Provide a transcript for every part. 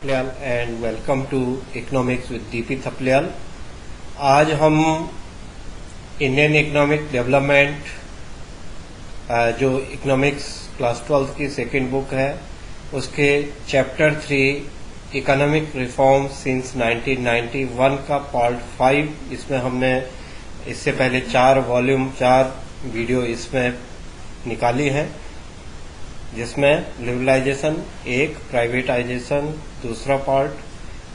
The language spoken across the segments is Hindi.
Thapliyal and welcome to economics with DP Thapliyal. आज हम इंडियन इकोनॉमिक डेवलपमेंट जो इकोनॉमिक्स क्लास 12 की सेकेंड बुक है उसके चैप्टर 3 इकोनॉमिक रिफॉर्म सिंस 1991 का पार्ट 5 इसमें हमने इससे पहले 4 वीडियो इसमें निकाली है, जिसमें लिबरलाइजेशन एक, प्राइवेटाइजेशन दूसरा पार्ट,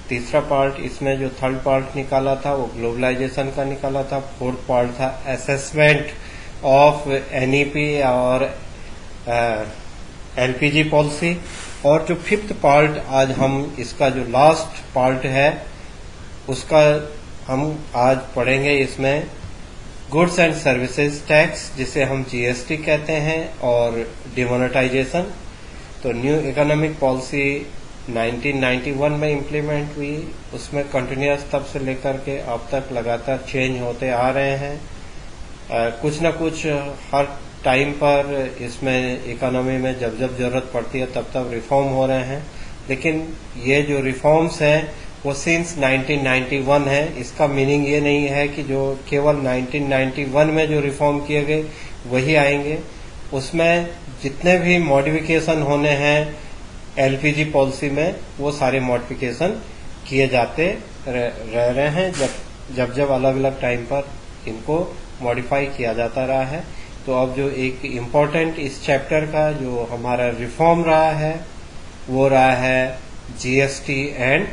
तीसरा पार्ट इसमें जो थर्ड पार्ट निकाला था वो ग्लोबलाइजेशन का निकाला था, फोर्थ पार्ट था असेसमेंट ऑफ एनईपी और एलपीजी पॉलिसी, और जो फिफ्थ पार्ट आज हम इसका जो लास्ट पार्ट है उसका हम आज पढ़ेंगे। इसमें गुड्स एंड सर्विसेज टैक्स जिसे हम जीएसटी कहते हैं और डिमोनेटाइजेशन। तो न्यू इकोनॉमिक पॉलिसी 1991 में इम्प्लीमेंट हुई, उसमें कंटिन्यूस तब से लेकर के अब तक लगातार चेंज होते आ रहे हैं। कुछ न कुछ हर टाइम पर इसमें इकोनॉमी में जब जब जरूरत पड़ती है तब तब रिफॉर्म हो रहे हैं, लेकिन ये जो रिफॉर्म्स हैं वो सिंस 1991 है। इसका मीनिंग ये नहीं है कि जो केवल 1991 में जो रिफॉर्म किए गए वही आएंगे। उसमें जितने भी मॉडिफिकेशन होने हैं एलपीजी पॉलिसी में वो सारे मॉडिफिकेशन किए जाते रह रहे हैं, जब जब अलग अलग टाइम पर इनको मॉडिफाई किया जाता रहा है। तो अब जो एक इम्पोर्टेंट इस चैप्टर का जो हमारा रिफॉर्म रहा है वो रहा है जीएसटी एंड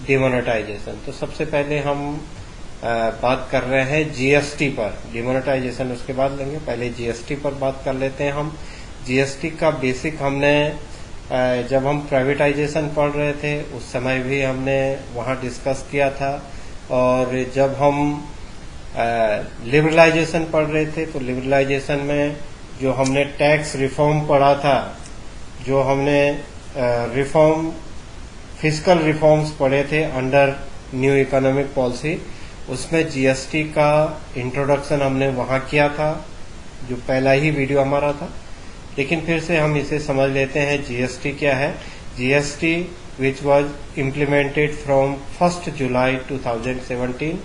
डिमोनेटाइजेशन। तो सबसे पहले हम बात कर रहे हैं जीएसटी पर, डिमोनेटाइजेशन उसके बाद लेंगे, पहले जीएसटी पर बात कर लेते हैं हम। जीएसटी का बेसिक हमने जब हम प्राइवेटाइजेशन पढ़ रहे थे उस समय भी हमने वहां डिस्कस किया था, और जब हम लिबरलाइजेशन पढ़ रहे थे तो लिबरलाइजेशन में जो हमने टैक्स रिफॉर्म पढ़ा था, जो हमने रिफॉर्म फिस्कल रिफॉर्म्स पढ़े थे अंडर न्यू इकोनॉमिक पॉलिसी, उसमें जीएसटी का इंट्रोडक्शन हमने वहां किया था, जो पहला ही वीडियो हमारा था। लेकिन फिर से हम इसे समझ लेते हैं जीएसटी क्या है। GST which was implemented from 1 जुलाई 2017।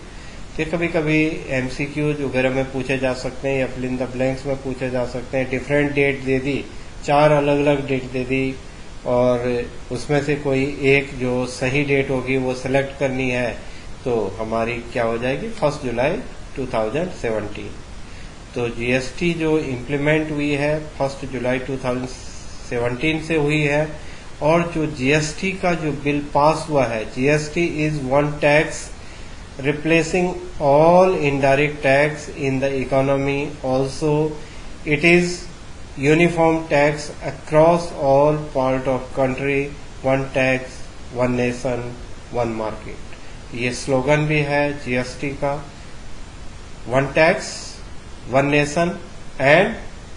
तो कभी कभी एमसीक्यूज वगैरह में पूछे जा सकते हैं या फिल इन द ब्लैंक्स में पूछे जा सकते हैं। डिफरेंट डेट दे दी, 4 अलग अलग डेट दे दी, और उसमें से कोई एक जो सही डेट होगी वो सिलेक्ट करनी है, तो हमारी क्या हो जाएगी 1 जुलाई 2017। तो जीएसटी जो इम्प्लीमेंट हुई है 1 जुलाई 2017 से हुई है, और जो जीएसटी का जो बिल पास हुआ है, GST is one tax replacing all indirect tax in the economy. Also it is uniform tax across all part of country, one tax, one nation, one market। ये स्लोगन भी है जीएसटी का, one tax, one nation and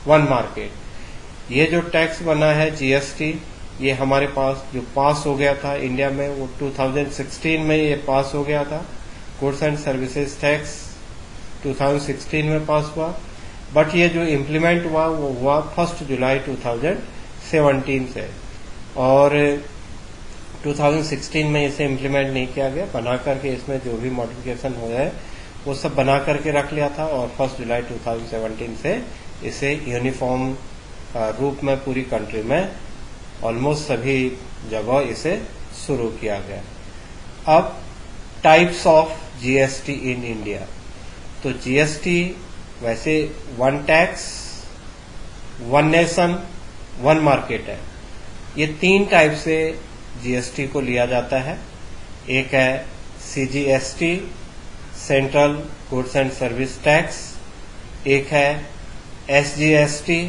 one market. ये जो टैक्स बना है जीएसटी, ये हमारे पास जो पास हो गया था इंडिया में वो 2016 में ये पास हो गया था। गुड्स एंड सर्विसेज टैक्स 2016 में पास हुआ, बट ये जो इम्प्लीमेंट हुआ वो हुआ 1 जुलाई 2017 से, और 2016 में इसे इम्प्लीमेंट नहीं किया गया। बना करके इसमें जो भी मॉडिफिकेशन हुए हैं वो सब बना करके रख लिया था, और 1 जुलाई 2017 से इसे यूनिफॉर्म रूप में पूरी कंट्री में ऑलमोस्ट सभी जगह इसे शुरू किया गया। अब types of GST in India. तो जीएसटी वैसे one tax, one nation, one market है। ये 3 टाइप से जीएसटी को लिया जाता है। एक है CGST, central goods and service tax, एक है SGST,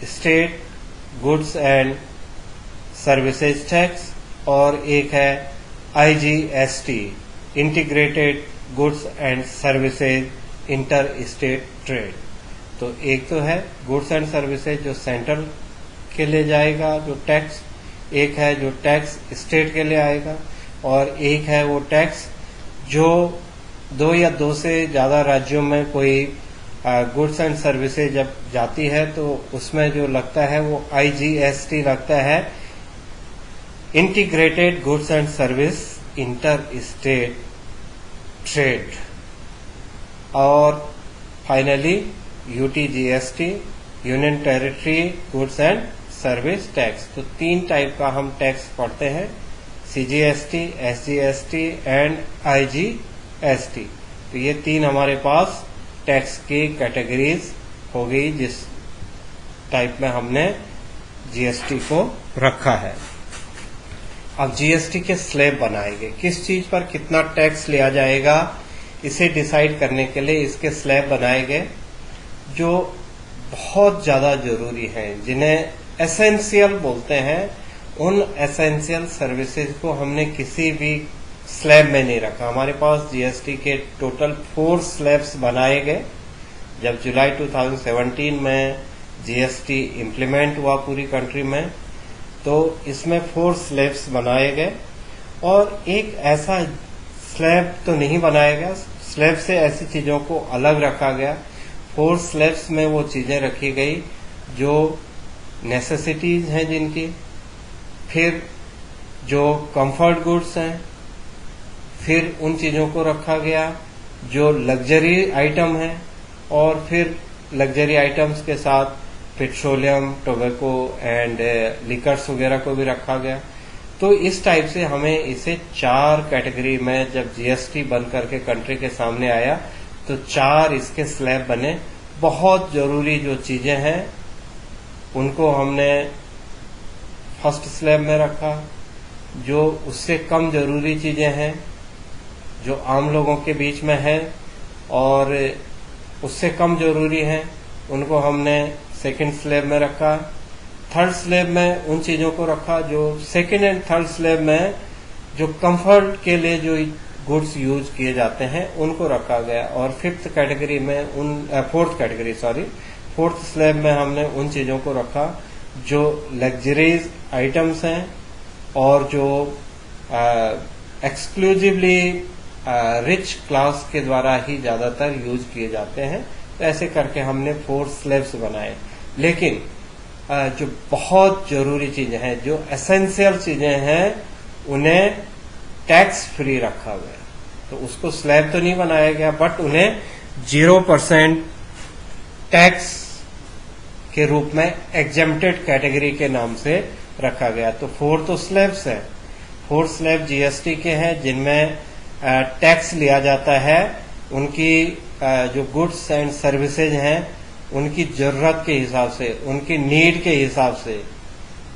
state goods and services tax, और एक है IGST, integrated goods and services inter state trade. तो एक तो है गुड्स एंड सर्विसेज जो सेंट्रल के लिए जाएगा जो टैक्स, एक है जो टैक्स स्टेट के लिए आएगा, और एक है वो टैक्स जो 2 या 2 से ज्यादा राज्यों में कोई गुड्स एंड सर्विसेज जब जाती है तो उसमें जो लगता है वो आईजीएसटी लगता है, integrated goods and service inter state trade, और finally UTGST, union territory goods and service tax. तो 3 टाइप का हम टैक्स पढ़ते हैं, सीजीएसटी, एसजीएसटी एंड आईजीएसटी। तो ये 3 हमारे पास टैक्स की कैटेगरीज हो गई जिस टाइप में हमने जीएसटी को रखा है। अब जीएसटी के स्लैब बनाएंगे, किस चीज पर कितना टैक्स लिया जाएगा इसे डिसाइड करने के लिए इसके स्लैब बनाए गए, जो बहुत ज्यादा जरूरी हैं, जिन्हें एसेंशियल बोलते हैं। उन एसेंशियल सर्विसेज को हमने किसी भी स्लैब में नहीं रखा। हमारे पास जीएसटी के टोटल 4 स्लैब्स बनाए गए। जब जुलाई 2017 में जीएसटी इम्प्लीमेंट हुआ पूरी कंट्री में, तो इसमें 4 स्लैब्स बनाए गए, और एक ऐसा स्लैब तो नहीं बनाया गया, स्लैब से ऐसी चीजों को अलग रखा गया। 4 स्लैब्स में वो चीजें रखी गई जो नेसेसिटीज हैं जिनकी, फिर जो कंफर्ट गुड्स हैं, फिर उन चीजों को रखा गया जो लग्जरी आइटम है, और फिर लग्जरी आइटम्स के साथ पेट्रोलियम, टोबैको एंड लिकर्स वगैरह को भी रखा गया। तो इस टाइप से हमें इसे 4 कैटेगरी में, जब जीएसटी बन करके कंट्री के सामने आया तो 4 इसके स्लैब बने। बहुत जरूरी जो चीजें हैं उनको हमने फर्स्ट स्लैब में रखा, जो उससे कम जरूरी चीजें हैं जो आम लोगों के बीच में है और उससे कम जरूरी हैं, उनको हमने सेकंड स्लैब में रखा। थर्ड स्लैब में उन चीजों को रखा जो सेकंड एंड थर्ड स्लैब में जो कंफर्ट के लिए जो गुड्स यूज किए जाते हैं उनको रखा गया। और फोर्थ स्लैब में हमने उन चीजों को रखा जो लग्जरीज आइटम्स हैं और जो एक्सक्लूसिवली रिच क्लास के द्वारा ही ज्यादातर यूज किए जाते हैं। तो ऐसे करके हमने 4 स्लैब्स बनाए। लेकिन जो बहुत जरूरी चीजें हैं, जो एसेंशियल चीजें हैं, उन्हें टैक्स फ्री रखा गया। तो उसको स्लैब तो नहीं बनाया गया, बट उन्हें 0% टैक्स के रूप में एग्जेम्प्टेड कैटेगरी के नाम से रखा गया। तो 4 तो स्लैब्स हैं। 4 स्लैब जीएसटी के हैं जिनमें टैक्स लिया जाता है उनकी जो गुड्स एंड सर्विसेज हैं उनकी जरूरत के हिसाब से, उनकी नीड के हिसाब से,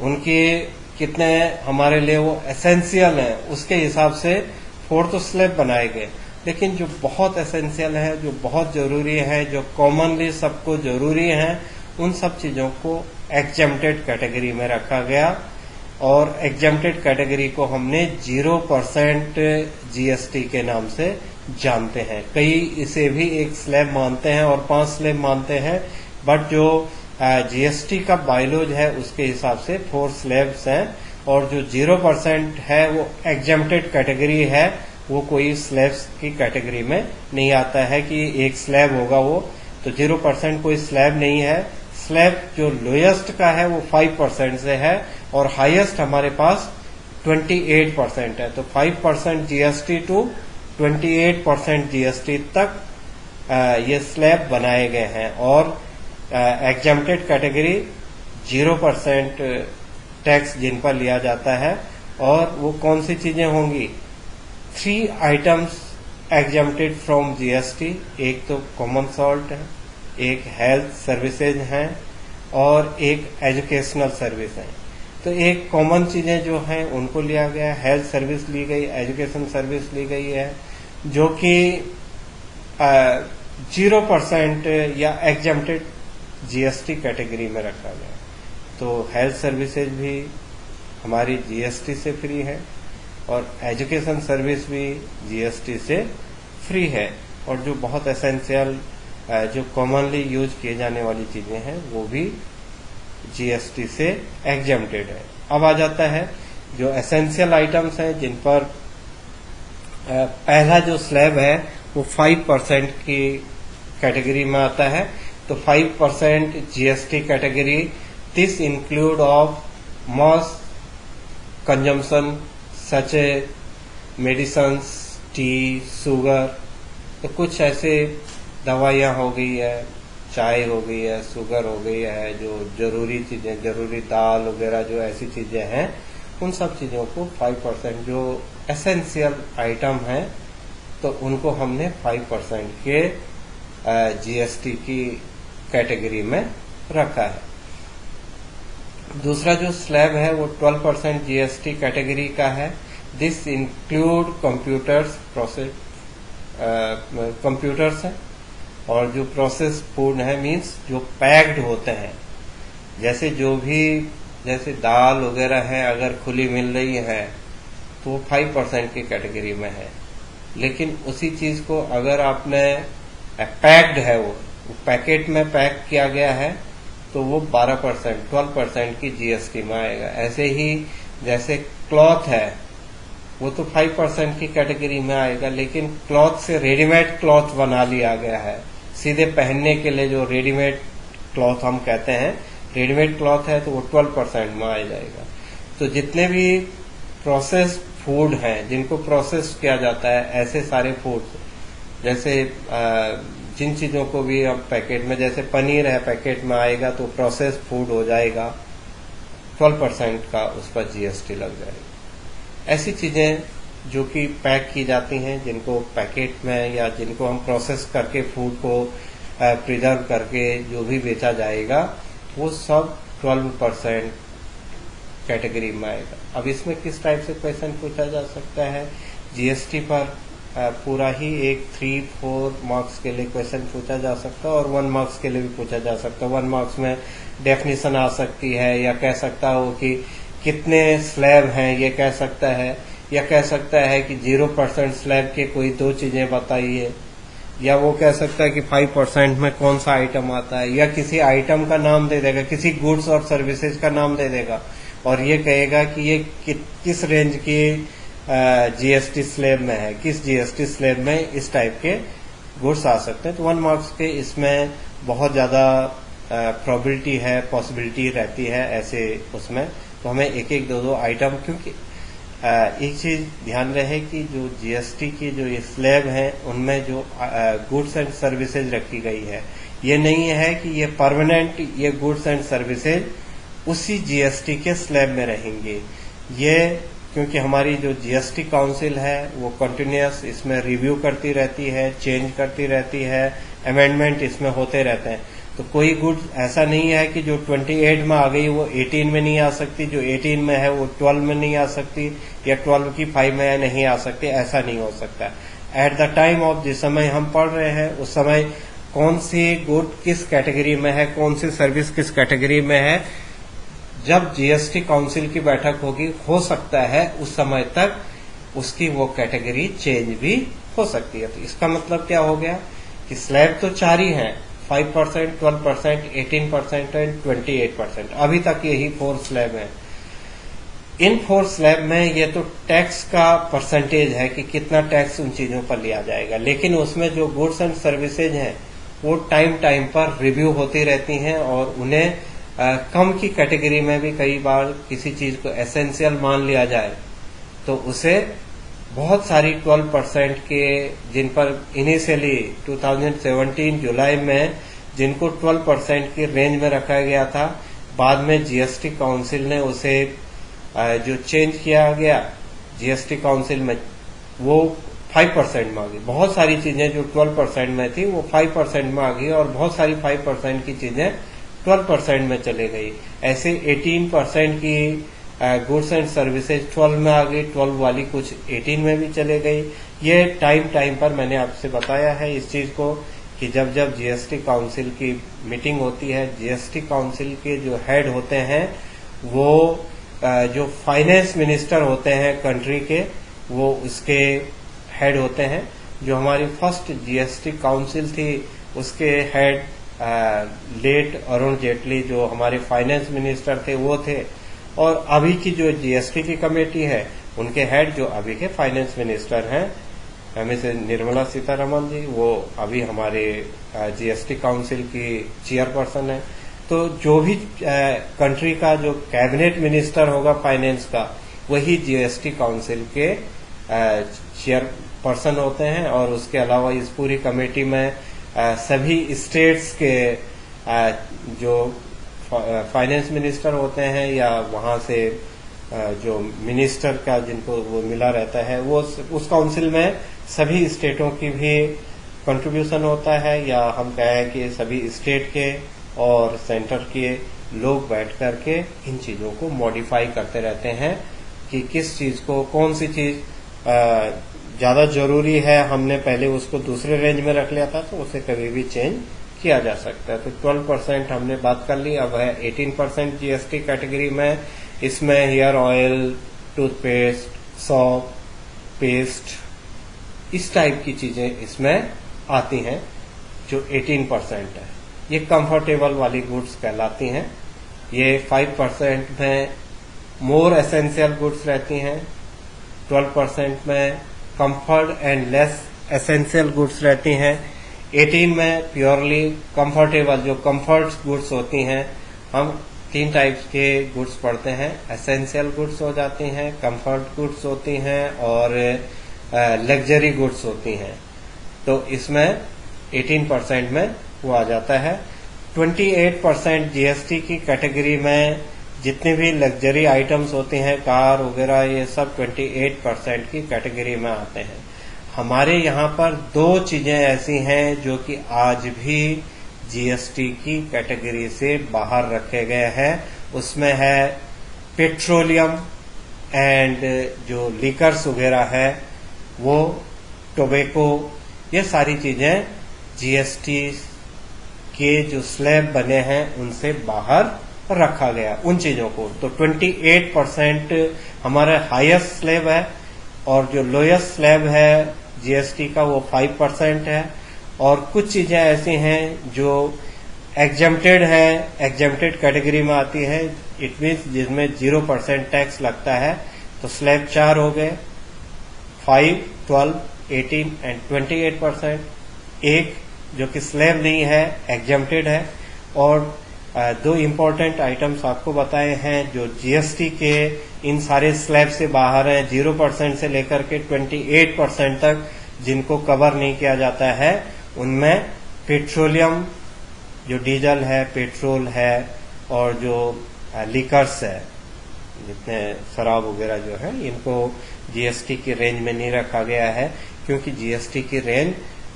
उनके कितने हमारे लिए वो एसेंशियल है उसके हिसाब से 4 तो स्लैब बनाए गए। लेकिन जो बहुत एसेंशियल है, जो बहुत जरूरी है, जो कॉमनली सबको जरूरी है, उन सब चीजों को एग्जेम्प्टेड कैटेगरी में रखा गया। और एग्जेम्प्टेड कैटेगरी को हमने 0% जीएसटी के नाम से जानते हैं। कई इसे भी एक स्लैब मानते हैं और 5 स्लैब मानते हैं, बट जो जीएसटी का बायलॉज है उसके हिसाब से 4 स्लैब्स हैं। और जो 0% है वो एग्जेम्प्टेड कैटेगरी है, वो कोई स्लैब्स की कैटेगरी में नहीं आता है कि एक स्लैब होगा वो। तो 0% कोई स्लैब नहीं है। स्लैब जो लोएस्ट का है वो 5% से है और हाईएस्ट हमारे पास 28% है। तो 5% जीएसटी टू 28% जीएसटी तक ये स्लैब बनाए गए हैं। और एग्जेम्प्टेड कैटेगरी 0% टैक्स जिन पर लिया जाता है। और वो कौन सी चीजें होंगी? 3 आइटम्स एग्जेम्प्टेड फ्रॉम जीएसटी। एक तो कॉमन सॉल्ट है, एक हेल्थ सर्विसेज हैं और एक एजुकेशनल सर्विस है। तो एक कॉमन चीजें जो हैं उनको लिया गया, हेल्थ सर्विस ली गई, एजुकेशन सर्विस ली गई है, जो कि 0% या एग्जेम्प्टेड जीएसटी कैटेगरी में रखा गया। तो हेल्थ सर्विसेज भी हमारी जीएसटी से फ्री है और एजुकेशन सर्विस भी जीएसटी से फ्री है। और जो बहुत एसेंशियल जो कॉमनली यूज किए जाने वाली चीजें हैं वो भी जीएसटी से एग्जेम्प्टेड है। अब आ जाता है जो एसेंशियल आइटम्स हैं जिन पर पहला जो स्लैब है वो 5% की कैटेगरी में आता है। तो 5% GST category, this include of consumption such A medicines, T, sugar, तो कुछ ऐसे दवाइयाँ हो गई है, चाय हो गई है, शुगर हो गई है, जो जरूरी चीजें, जरूरी दाल वगैरह जो ऐसी चीजें हैं, उन सब चीजों को 5% जो एसेंशियल आइटम है, तो उनको हमने 5% के जीएसटी की कैटेगरी में रखा है। दूसरा जो स्लैब है वो 12% जीएसटी कैटेगरी का है। दिस इंक्लूड कंप्यूटर्स हैं, और जो प्रोसेस फूड है मीन्स जो पैक्ड होते हैं, जैसे जैसे दाल वगैरह है, अगर खुली मिल रही है तो वो 5% की कैटेगरी में है। लेकिन उसी चीज को अगर आपने पैक्ड है, वो पैकेट में पैक किया गया है, तो वो 12% की जीएसटी में आएगा। ऐसे ही जैसे क्लॉथ है, वो तो 5% की कैटेगरी में आएगा, लेकिन क्लॉथ से रेडीमेड क्लॉथ बना लिया गया है, सीधे पहनने के लिए जो रेडीमेड क्लॉथ हम कहते हैं, रेडीमेड क्लॉथ है, तो वो 12% में आ जाएगा। तो जितने भी प्रोसेस फूड हैं, जिनको प्रोसेस किया जाता है, ऐसे सारे फूड, जैसे जिन चीजों को भी अब पैकेट में, जैसे पनीर है पैकेट में आएगा, तो प्रोसेस फूड हो जाएगा, 12% का उस पर जीएसटी लग जाएगा। ऐसी चीजें जो कि पैक की जाती हैं, जिनको पैकेट में या जिनको हम प्रोसेस करके फूड को प्रिजर्व करके जो भी बेचा जाएगा, वो सब 12% कैटेगरी में आएगा। अब इसमें किस टाइप से क्वेश्चन पूछा जा सकता है? जीएसटी पर पूरा ही एक 3-4 मार्क्स के लिए क्वेश्चन पूछा जा सकता है, और 1 मार्क्स के लिए भी पूछा जा सकता है। 1 मार्क्स में डेफिनेशन आ सकती है, या कह सकता हो कि कितने स्लैब हैं, ये कह सकता है, या कह सकता है कि 0% स्लैब के कोई 2 चीजें बताइए, या वो कह सकता है कि 5% में कौन सा आइटम आता है, या किसी आइटम का नाम दे देगा, किसी गुड्स और सर्विसेज का नाम दे देगा, और ये कहेगा कि ये किस रेंज की जीएसटी स्लैब में है, किस जीएसटी स्लैब में इस टाइप के गुड्स आ सकते हैं। तो 1 मार्क्स के इसमें बहुत ज्यादा प्रोबेबिलिटी है, पॉसिबिलिटी रहती है ऐसे उसमें। तो हमें एक एक दो आइटम, क्योंकि एक चीज ध्यान रहे कि जो जीएसटी की जो ये स्लैब है, उनमें जो गुड्स एंड सर्विसेज रखी गई है, ये नहीं है कि ये परमानेंट ये गुड्स एंड सर्विसेज उसी जीएसटी के स्लैब में रहेंगे। ये क्योंकि हमारी जो जीएसटी काउंसिल है वो कंटिन्यूअस इसमें रिव्यू करती रहती है, चेंज करती रहती है, अमेंडमेंट इसमें होते रहते हैं। तो कोई गुड्स ऐसा नहीं है कि जो 28 में आ गई वो 18 में नहीं आ सकती, जो 18 में है वो 12 में नहीं आ सकती, या 12 की 5 में नहीं आ सकती, ऐसा नहीं हो सकता। एट द टाइम ऑफ जिस समय हम पढ़ रहे हैं, उस समय कौन सी गुड किस कैटेगरी में है, कौन सी सर्विस किस कैटेगरी में है, जब जीएसटी काउंसिल की बैठक होगी, हो सकता है उस समय तक उसकी वो कैटेगरी चेंज भी हो सकती है। तो इसका मतलब क्या हो गया कि स्लैब तो 4 ही हैं, 5%, 12%, 18% एंड 28%। अभी तक यही 4 स्लैब हैं। इन 4 स्लैब में ये तो टैक्स का परसेंटेज है कि कितना टैक्स उन चीजों पर लिया जाएगा, लेकिन उसमें जो गुड्स एंड सर्विसेज हैं वो टाइम टाइम पर रिव्यू होती रहती हैं, और उन्हें कम की कैटेगरी में भी कई बार किसी चीज को एसेंशियल मान लिया जाए, तो उसे बहुत सारी 12% के, जिन पर इनिशियली 2017 जुलाई में जिनको 12% की रेंज में रखा गया था, बाद में जीएसटी काउंसिल ने उसे जो चेंज किया गया जीएसटी काउंसिल में, वो 5% में आ गई। बहुत सारी चीजें जो 12% में थी वो 5% में आ गई, और बहुत सारी 5% की चीजें 12% में चले गई। ऐसे 18% की गुड्स एंड सर्विसेज 12 में आ गई, 12 वाली कुछ 18 में भी चले गई। ये टाइम टाइम पर मैंने आपसे बताया है इस चीज को कि जब जब जीएसटी काउंसिल की मीटिंग होती है, जीएसटी काउंसिल के जो हेड होते हैं वो जो फाइनेंस मिनिस्टर होते हैं कंट्री के, वो उसके हेड होते हैं। जो हमारी फर्स्ट जीएसटी काउंसिल थी उसके हेड लेट अरुण जेटली जो हमारे फाइनेंस मिनिस्टर थे वो थे, और अभी की जो जीएसटी की कमेटी है उनके हेड जो अभी के फाइनेंस मिनिस्टर हैं, हमें से निर्मला सीतारमण जी, वो अभी हमारे जीएसटी काउंसिल की चेयरपर्सन है। तो जो भी कंट्री का जो कैबिनेट मिनिस्टर होगा फाइनेंस का, वही जीएसटी काउंसिल के चेयरपर्सन होते हैं। और उसके अलावा इस पूरी कमेटी में सभी स्टेट्स के जो फाइनेंस मिनिस्टर होते हैं या वहां से जो मिनिस्टर का जिनको वो मिला रहता है, वो उस काउंसिल में सभी स्टेटों की भी कंट्रीब्यूशन होता है, या हम कहें कि सभी स्टेट के और सेंटर के लोग बैठ करके इन चीजों को मॉडिफाई करते रहते हैं कि किस चीज को, कौन सी चीज ज्यादा जरूरी है। हमने पहले उसको दूसरे रेंज में रख लिया था तो उसे कभी भी चेंज किया जा सकता है। तो 12% हमने बात कर ली। अब है 18% जीएसटी कैटेगरी में। इसमें hair oil, toothpaste, soap, paste, इस टाइप की चीजें इसमें आती हैं जो 18% है। ये कंफर्टेबल वाली गुड्स कहलाती हैं। ये 5% में मोर एसेंशियल गुड्स रहती हैं। 12% में comfort and less essential goods रहती हैं। 18 में प्योरली कंफर्टेबल, जो कंफर्ट गुड्स होती हैं। हम 3 टाइप्स के गुड्स पढ़ते हैं। एसेंशियल गुड्स हो जाती हैं, कंफर्ट गुड्स होती हैं और लग्जरी गुड्स होती हैं। तो इसमें 18% में वो आ जाता है। 28% जीएसटी की कैटेगरी में जितने भी लग्जरी आइटम्स होते हैं, कार वगैरह, ये सब 28% की कैटेगरी में आते हैं। हमारे यहाँ पर 2 चीजें ऐसी हैं जो कि आज भी जीएसटी की कैटेगरी से बाहर रखे गए हैं। उसमें है पेट्रोलियम एंड जो लिकर्स वगैरह है, वो टोबैको, ये सारी चीजें जीएसटी के जो स्लैब बने हैं उनसे बाहर रखा गया उन चीजों को। तो 28% हमारा हाईएस्ट स्लैब है और जो लोएस्ट स्लैब है जीएसटी का वो 5% है। और कुछ चीजें ऐसी हैं जो एग्जम्प्टेड है, एग्जम्प्टेड कैटेगरी में आती है। इट मीन्स जिसमें 0% टैक्स लगता है। तो स्लैब 4 हो गए, 5, 12, 18 एंड 28%। एक जो कि स्लैब नहीं है, एग्जम्प्टेड है। और 2 इम्पोर्टेंट आइटम्स आपको बताए हैं जो जीएसटी के इन सारे स्लैब से बाहर हैं, 0% से लेकर के 28% तक जिनको कवर नहीं किया जाता है। उनमें पेट्रोलियम, जो डीजल है, पेट्रोल है, और जो लिकर्स है, जितने शराब वगैरह जो है, इनको जीएसटी की रेंज में नहीं रखा गया है क्योंकि जीएसटी की रेंज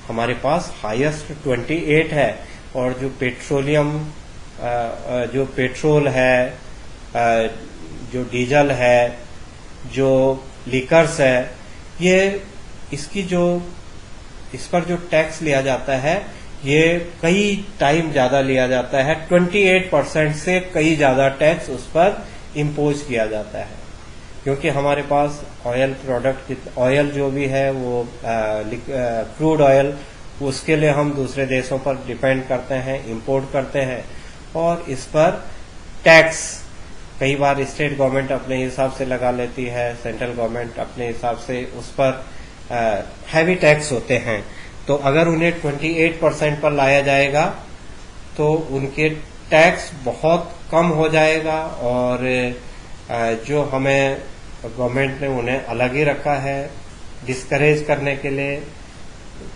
हमारे पास हाईएस्ट 28 है। और जो पेट्रोलियम, जो पेट्रोल है, जो डीजल है, जो लिकर्स है, ये इसकी जो इस पर जो टैक्स लिया जाता है ये कई टाइम ज्यादा लिया जाता है। 28% से कई ज्यादा टैक्स उस पर इम्पोज किया जाता है क्योंकि हमारे पास ऑयल प्रोडक्ट, ऑयल जो भी है वो क्रूड ऑयल, उसके लिए हम दूसरे देशों पर डिपेंड करते हैं, इंपोर्ट करते हैं। और इस पर टैक्स कई बार स्टेट गवर्नमेंट अपने हिसाब से लगा लेती है, सेंट्रल गवर्नमेंट अपने हिसाब से, उस पर हैवी टैक्स होते हैं। तो अगर उन्हें 28% पर लाया जाएगा तो उनके टैक्स बहुत कम हो जाएगा। और जो हमें गवर्नमेंट ने उन्हें अलग ही रखा है डिस्करेज करने के लिए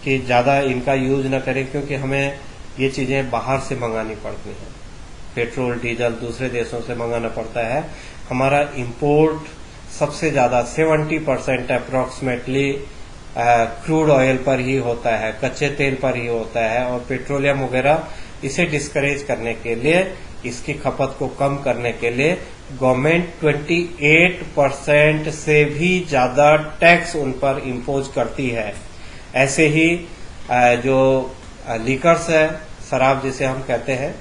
कि ज्यादा इनका यूज न करें, क्योंकि हमें ये चीजें बाहर से मंगानी पड़ती हैं। पेट्रोल, डीजल दूसरे देशों से मंगाना पड़ता है। हमारा इंपोर्ट सबसे ज्यादा 70% अप्रोक्सीमेटली क्रूड ऑयल पर ही होता है, कच्चे तेल पर ही होता है। और पेट्रोलियम वगैरह, इसे डिस्करेज करने के लिए, इसकी खपत को कम करने के लिए गवर्नमेंट 28% से भी ज्यादा टैक्स उन पर इम्पोज करती है। ऐसे ही जो लिकर्स है, शराब जिसे हम कहते हैं,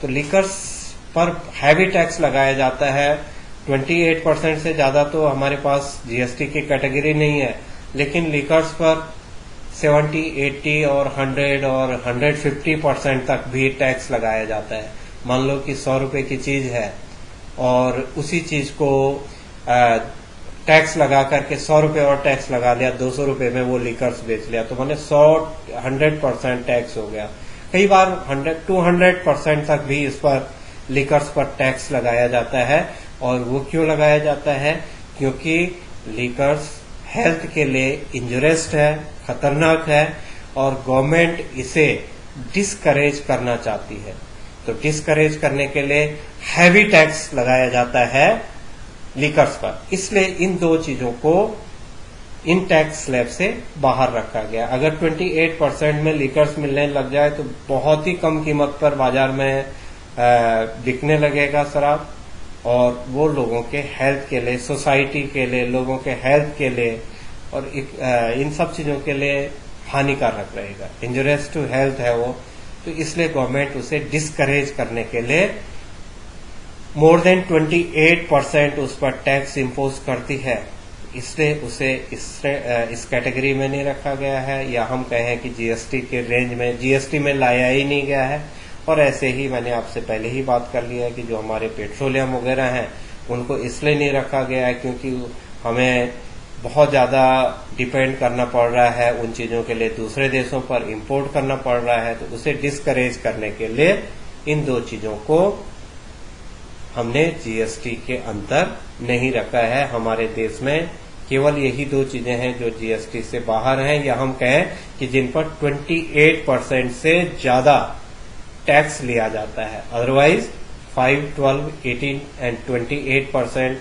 तो लिकर्स पर हैवी टैक्स लगाया जाता है। 28% से ज्यादा तो हमारे पास जीएसटी की कैटेगरी नहीं है, लेकिन लिकर्स पर 70, 80 और 100 और 150% तक भी टैक्स लगाया जाता है। मान लो कि 100 रुपए की चीज है और उसी चीज को टैक्स लगा करके 100 रुपए और टैक्स लगा लिया, 200 रुपए में वो लिकर्स बेच लिया, तो मैंने 100% टैक्स हो गया। कई बार 200% तक भी इस पर लिकर्स पर टैक्स लगाया जाता है। और वो क्यों लगाया जाता है? क्योंकि लीकर्स हेल्थ के लिए इंजुरियस है, खतरनाक है और गवर्नमेंट इसे डिस्करेज करना चाहती है। तो डिस्करेज करने के लिए हैवी टैक्स लगाया जाता है लीकर्स पर। इसलिए इन दो चीजों को इन टैक्स स्लैब से बाहर रखा गया। अगर 28% में लीकर्स मिलने लग जाए तो बहुत ही कम कीमत पर बाजार में बिकने लगेगा शराब, और वो लोगों के हेल्थ के लिए, सोसाइटी के लिए, लोगों के हेल्थ के लिए और इन सब चीजों के लिए हानिकारक रहेगा, इंजुरियस टू हेल्थ है वो। तो इसलिए गवर्नमेंट उसे डिस्करेज करने के लिए मोर देन 28% उस पर टैक्स इम्पोज करती है। इसलिए उसे इस कैटेगरी में नहीं रखा गया है, या हम कहें कि जीएसटी के रेंज में, जीएसटी में लाया ही नहीं गया है। और ऐसे ही मैंने आपसे पहले ही बात कर लिया है कि जो हमारे पेट्रोलियम वगैरह हैं उनको इसलिए नहीं रखा गया है क्योंकि हमें बहुत ज्यादा डिपेंड करना पड़ रहा है उन चीजों के लिए, दूसरे देशों पर इंपोर्ट करना पड़ रहा है। तो उसे डिस्करेज करने के लिए इन दो चीजों को हमने जीएसटी के अंदर नहीं रखा है। हमारे देश में केवल यही दो चीजें हैं जो जीएसटी से बाहर हैं, या हम कहें कि जिन पर 28% से ज्यादा टैक्स लिया जाता है। अदरवाइज 5, 12, 18 एंड 28%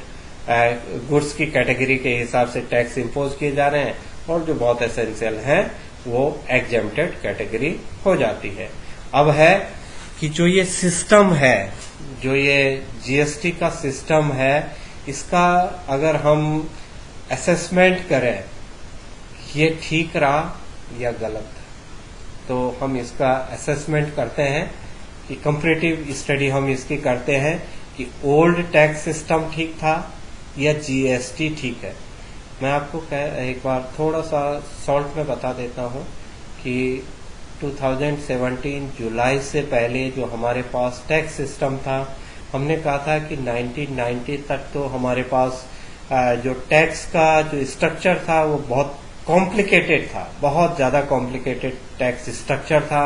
गुड्स की कैटेगरी के हिसाब से टैक्स इम्पोज किए जा रहे हैं, और जो बहुत एसेंशियल है वो एग्जेम्प्टेड कैटेगरी हो जाती है। अब है कि जो ये सिस्टम है, जो ये जीएसटी का सिस्टम है, इसका अगर हम असेसमेंट करें ये ठीक रहा या गलत, तो हम इसका असेसमेंट करते हैं कि कंपैरेटिव स्टडी हम इसकी करते हैं कि ओल्ड टैक्स सिस्टम ठीक था या जीएसटी ठीक है। मैं आपको एक बार थोड़ा सा शॉर्ट में बता देता हूं कि 2017 जुलाई से पहले जो हमारे पास टैक्स सिस्टम था, हमने कहा था कि 1990 तक तो हमारे पास जो टैक्स का जो स्ट्रक्चर था वो बहुत कॉम्प्लिकेटेड था, बहुत ज्यादा कॉम्प्लिकेटेड टैक्स स्ट्रक्चर था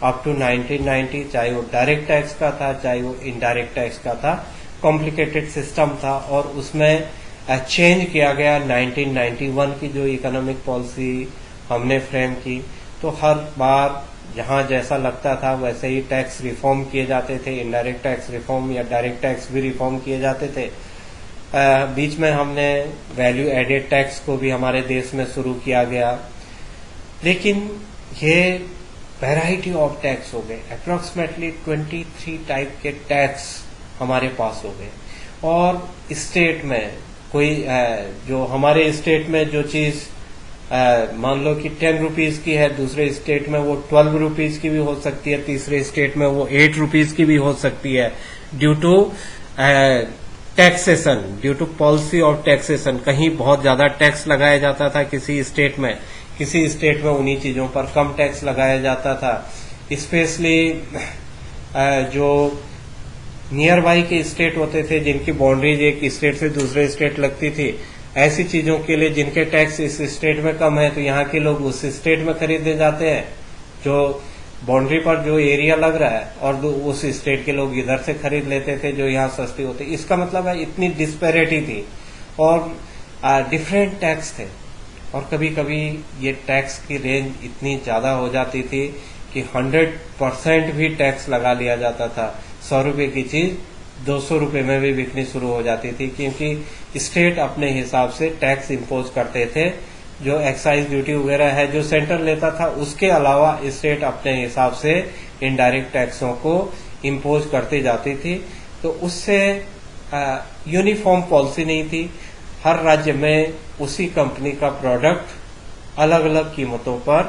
अप टू 1990, चाहे वो डायरेक्ट टैक्स का था चाहे वो इनडायरेक्ट टैक्स का था, कॉम्प्लिकेटेड सिस्टम था। और उसमें चेंज किया गया 1991 की जो इकोनॉमिक पॉलिसी हमने फ्रेम की, तो हर बार जहां जैसा लगता था वैसे ही टैक्स रिफॉर्म किए जाते थे, इनडायरेक्ट टैक्स रिफॉर्म या डायरेक्ट टैक्स भी रिफॉर्म किए जाते थे। बीच में हमने वैल्यू एडेड टैक्स को भी हमारे देश में शुरू किया गया, लेकिन ये वैरायटी ऑफ टैक्स हो गए, अप्रोक्सीमेटली 23 टाइप के टैक्स हमारे पास हो गए। और स्टेट में कोई जो हमारे स्टेट में जो चीज मान लो कि 10 रुपीज की है, दूसरे स्टेट में वो 12 रुपीज की भी हो सकती है, तीसरे स्टेट में वो 8 रुपीज की भी हो सकती है, due to taxation, due to policy of taxation. कहीं बहुत ज्यादा टैक्स लगाया जाता था किसी स्टेट में उन्हीं चीजों पर कम टैक्स लगाया जाता था। स्पेशली जो नियर बाई के स्टेट होते थे जिनकी बाउंड्रीज एक स्टेट से दूसरे स्टेट लगती थी, ऐसी चीजों के लिए जिनके टैक्स इस स्टेट में कम है तो यहाँ के लोग उस स्टेट में खरीदने जाते हैं, जो बाउंड्री पर जो एरिया लग रहा है, और उस स्टेट के लोग इधर से खरीद लेते थे जो यहाँ सस्ती होती। इसका मतलब है इतनी डिस्पैरिटी थी और डिफरेंट टैक्स थे, और कभी कभी ये टैक्स की रेंज इतनी ज्यादा हो जाती थी कि 100% भी टैक्स लगा लिया जाता था। 100 रुपए की चीज 200 रुपए में भी बिकनी शुरू हो जाती थी, क्योंकि स्टेट अपने हिसाब से टैक्स इम्पोज करते थे। जो एक्साइज ड्यूटी वगैरह है जो सेंटर लेता था, उसके अलावा स्टेट अपने हिसाब से इनडायरेक्ट टैक्सों को इम्पोज करती जाती थी। तो उससे यूनिफॉर्म पॉलिसी नहीं थी, हर राज्य में उसी कंपनी का प्रोडक्ट अलग अलग कीमतों पर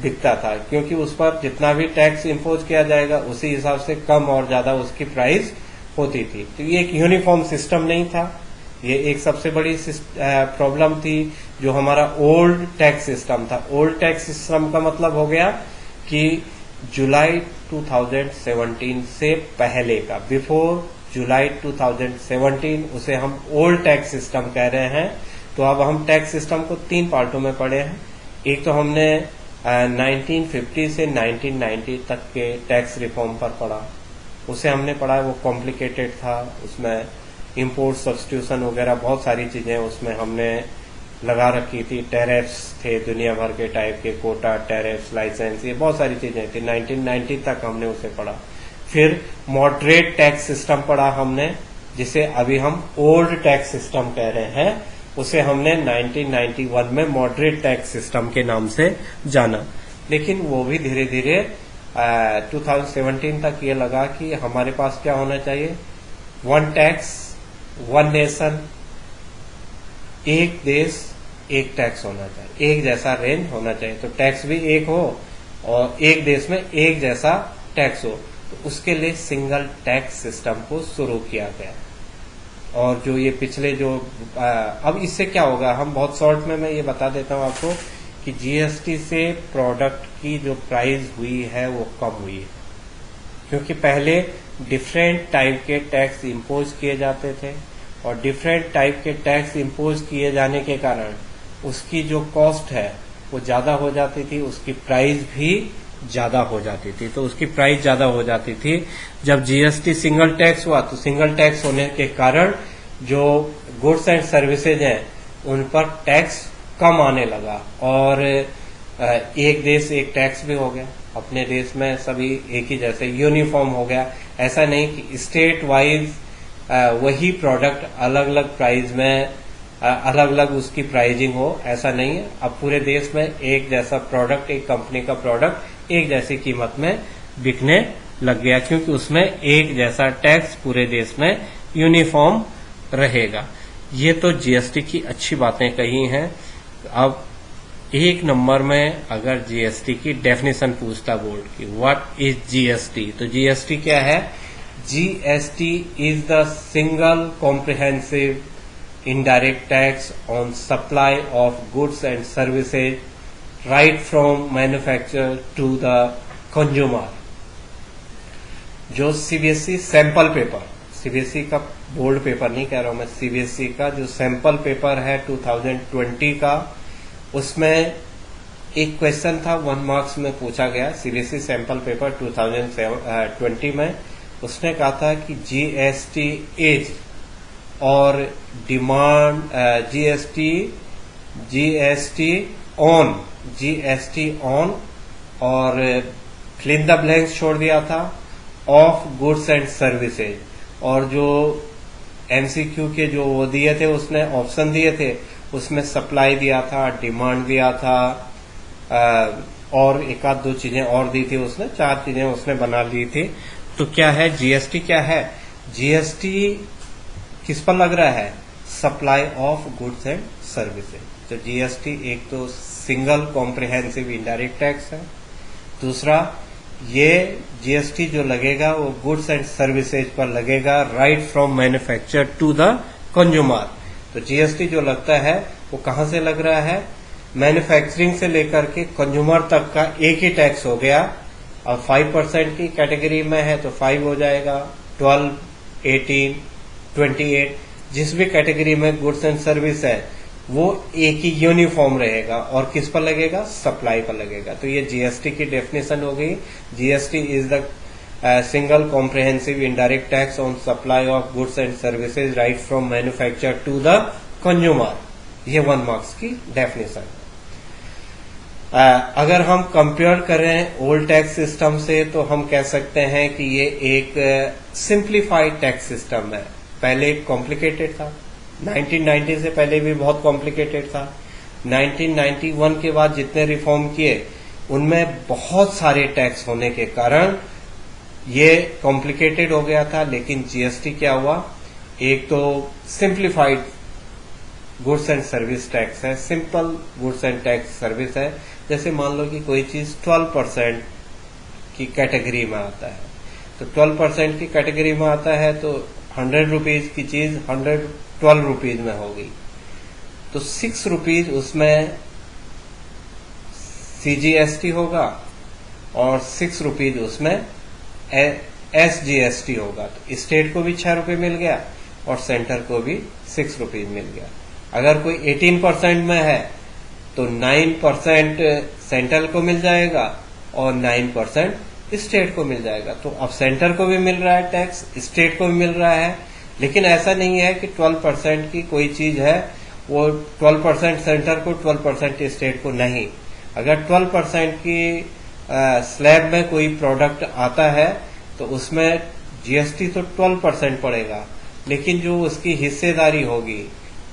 बिकता था, क्योंकि उस पर जितना भी टैक्स इम्पोज किया जाएगा उसी हिसाब से कम और ज्यादा उसकी प्राइस होती थी। तो ये एक यूनिफॉर्म सिस्टम नहीं था, ये एक सबसे बड़ी प्रॉब्लम थी जो हमारा ओल्ड टैक्स सिस्टम था। ओल्ड टैक्स सिस्टम का मतलब हो गया कि जुलाई 2017 से पहले का, बिफोर जुलाई 2017, उसे हम ओल्ड टैक्स सिस्टम कह रहे हैं। तो अब हम टैक्स सिस्टम को 3 पार्टों में पढ़े हैं। एक तो हमने 1950 से 1990 तक के टैक्स रिफॉर्म पर पढ़ा, उसे हमने पढ़ा, वो कॉम्प्लिकेटेड था, उसमें इंपोर्ट सब्स्टिट्यूशन वगैरह बहुत सारी चीजें उसमें हमने लगा रखी थी। टैरिफ्स थे दुनिया भर के टाइप के, कोटा, टैरिफ्स, लाइसेंस, ये बहुत सारी चीजें थी। 1990 तक हमने उसे पढ़ा। फिर मॉडरेट टैक्स सिस्टम पढ़ा हमने, जिसे अभी हम ओल्ड टैक्स सिस्टम कह रहे हैं, उसे हमने 1991 में मॉडरेट टैक्स सिस्टम के नाम से जाना। लेकिन वो भी धीरे धीरे 2017 तक ये लगा कि हमारे पास क्या होना चाहिए, वन टैक्स वन नेशन, एक देश एक टैक्स होना चाहिए, एक जैसा रेंज होना चाहिए। तो टैक्स भी एक हो और एक देश में एक जैसा टैक्स हो, तो उसके लिए सिंगल टैक्स सिस्टम को शुरू किया गया। और जो ये पिछले जो अब इससे क्या होगा, हम बहुत शॉर्ट में मैं ये बता देता हूँ आपको कि जीएसटी से प्रोडक्ट की जो प्राइस हुई है वो कम हुई है, क्योंकि पहले डिफरेंट टाइप के टैक्स इम्पोज किए जाते थे और डिफरेंट टाइप के टैक्स इम्पोज किए जाने के कारण उसकी जो कॉस्ट है वो ज्यादा हो जाती थी, उसकी प्राइस भी ज्यादा हो जाती थी। तो उसकी प्राइस ज्यादा हो जाती थी। जब जीएसटी सिंगल टैक्स हुआ तो सिंगल टैक्स होने के कारण जो गुड्स एंड सर्विसेज हैं उन पर टैक्स कम आने लगा और एक देश एक टैक्स भी हो गया। अपने देश में सभी एक ही जैसे यूनिफॉर्म हो गया। ऐसा नहीं कि स्टेट वाइज वही प्रोडक्ट अलग अलग प्राइस में अलग अलग उसकी प्राइसिंग हो, ऐसा नहीं है। अब पूरे देश में एक जैसा प्रोडक्ट, एक कंपनी का प्रोडक्ट एक जैसी कीमत में बिकने लग गया, क्योंकि उसमें एक जैसा टैक्स पूरे देश में यूनिफॉर्म रहेगा। ये तो जीएसटी की अच्छी बातें कही हैं। अब एक नंबर में अगर जीएसटी की डेफिनेशन पूछता बोर्ड की, व्हाट इज जीएसटी, तो जीएसटी क्या है? GST is the single comprehensive indirect tax on supply of goods and services right from manufacturer to the consumer। जो सीबीएसई सैंपल पेपर, सीबीएसई का बोर्ड पेपर नहीं कह रहा हूं मैं, सीबीएसई का जो सैंपल पेपर है 2020 का, उसमें एक क्वेश्चन था 1 मार्क्स में पूछा गया। सीबीएसई सैंपल पेपर 2020 में उसने कहा था कि जीएसटी इज और डिमांड जीएसटी ऑन और फिल इन द ब्लैंक्स छोड़ दिया था ऑफ गुड्स एंड सर्विसेज। और जो एमसीक्यू के जो वो दिए थे उसने ऑप्शन दिए थे, उसमें सप्लाई दिया था, डिमांड दिया था और एक आध दो चीजें और दी थी उसने, 4 चीजें उसने बना ली थी। तो क्या है जीएसटी? क्या है जीएसटी? किस पर लग रहा है? Supply of goods and services. तो जीएसटी एक तो सिंगल कॉम्प्रिहेंसिव इनडायरेक्ट टैक्स है। दूसरा, ये जीएसटी जो लगेगा वो गुड्स एंड सर्विसेज पर लगेगा right from manufacture to the consumer. तो जीएसटी जो लगता है वो कहां से लग रहा है? मैन्युफैक्चरिंग से लेकर के कंज्यूमर तक का एक ही टैक्स हो गया। अब 5% की कैटेगरी में है तो 5 हो जाएगा, 12, 18, 28, जिस भी कैटेगरी में गुड्स एंड सर्विस है वो एक ही यूनिफॉर्म रहेगा। और किस पर लगेगा? सप्लाई पर लगेगा। तो ये जीएसटी की डेफिनेशन हो गई। GST is the single comprehensive indirect tax on supply of goods and services right from manufacture to the consumer. ये 1 मार्क्स की डेफिनेशन। अगर हम कंपेयर करें ओल्ड टैक्स सिस्टम से तो हम कह सकते हैं कि ये एक सिंप्लीफाइड टैक्स सिस्टम है। पहले कॉम्प्लिकेटेड था, 1990 से पहले भी बहुत कॉम्प्लिकेटेड था। 1991 के बाद जितने रिफॉर्म किए उनमें बहुत सारे टैक्स होने के कारण ये कॉम्प्लिकेटेड हो गया था। लेकिन जीएसटी क्या हुआ? एक तो simplified goods and service tax है, simple goods and tax service है। जैसे मान लो कि कोई चीज 12% की कैटेगरी में आता है, तो 12% की कैटेगरी में आता है तो 100 रुपीज की चीज 112 रुपीज में होगी, तो 6 रुपीज उसमें सीजीएसटी होगा और 6 रुपीज उसमें एसजीएसटी होगा। तो स्टेट को भी 6 रुपये मिल गया और सेंटर को भी 6 रुपीज मिल गया। अगर कोई 18% में है तो 9% सेंट्रल को मिल जाएगा और 9% स्टेट को मिल जाएगा। तो अब सेंटर को भी मिल रहा है टैक्स, स्टेट को भी मिल रहा है, लेकिन ऐसा नहीं है कि 12% की कोई चीज है वो 12% सेंटर को 12% स्टेट को नहीं। अगर 12% की स्लैब में कोई प्रोडक्ट आता है तो उसमें जीएसटी तो 12% पड़ेगा, लेकिन जो उसकी हिस्सेदारी होगी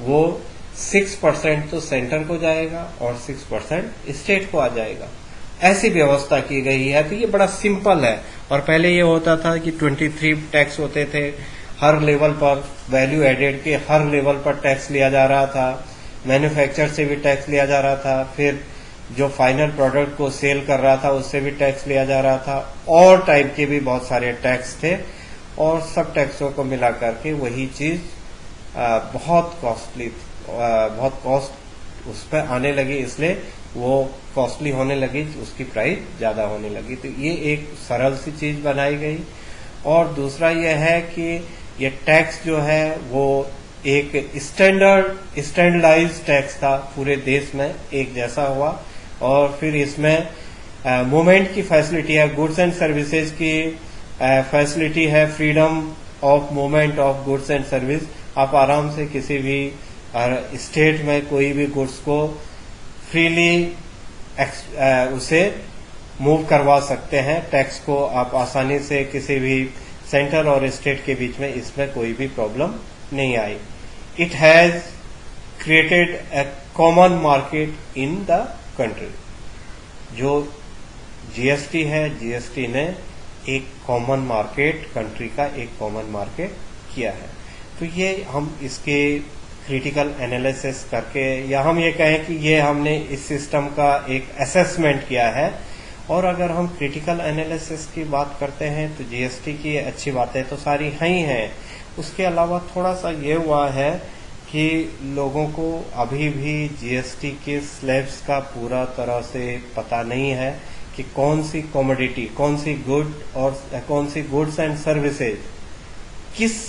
वो 6% तो सेंटर को जाएगा और 6% स्टेट को आ जाएगा। ऐसी व्यवस्था की गई है। तो ये बड़ा सिंपल है। और पहले ये होता था कि 23 टैक्स होते थे हर लेवल पर, वैल्यू एडेड के हर लेवल पर टैक्स लिया जा रहा था, मैन्युफैक्चर से भी टैक्स लिया जा रहा था, फिर जो फाइनल प्रोडक्ट को सेल कर रहा था उससे भी टैक्स लिया जा रहा था, और टाइप के भी बहुत सारे टैक्स थे, और सब टैक्सों को मिला करके वही चीज बहुत कॉस्टली, बहुत कॉस्ट उस पर आने लगी, इसलिए वो कॉस्टली होने लगी, उसकी प्राइस ज्यादा होने लगी। तो ये एक सरल सी चीज बनाई गई। और दूसरा ये है कि ये टैक्स जो है वो एक स्टैंडर्डाइज टैक्स था, पूरे देश में एक जैसा हुआ। और फिर इसमें मूवमेंट की फैसिलिटी है, गुड्स एंड सर्विसेज की फैसिलिटी है, freedom of movement of goods and service. आप आराम से किसी भी स्टेट में कोई भी गुड्स को फ्रीली उसे मूव करवा सकते हैं। टैक्स को आप आसानी से किसी भी सेंटर और स्टेट के बीच में इसमें कोई भी प्रॉब्लम नहीं आई। It has created a common market in the country. जो जीएसटी है, जीएसटी ने एक कॉमन मार्केट, कंट्री का एक कॉमन मार्केट किया है। तो ये हम इसके क्रिटिकल एनालिसिस करके, या हम ये कहें कि ये हमने इस सिस्टम का एक असेसमेंट किया है। और अगर हम क्रिटिकल एनालिसिस की बात करते हैं तो जीएसटी की अच्छी बातें तो सारी हैं ही हैं। उसके अलावा थोड़ा सा ये हुआ है कि लोगों को अभी भी जीएसटी के स्लैब्स का पूरा तरह से पता नहीं है कि कौन सी कमोडिटी, कौन सी गुड और कौन सी गुड्स एंड सर्विसेज किस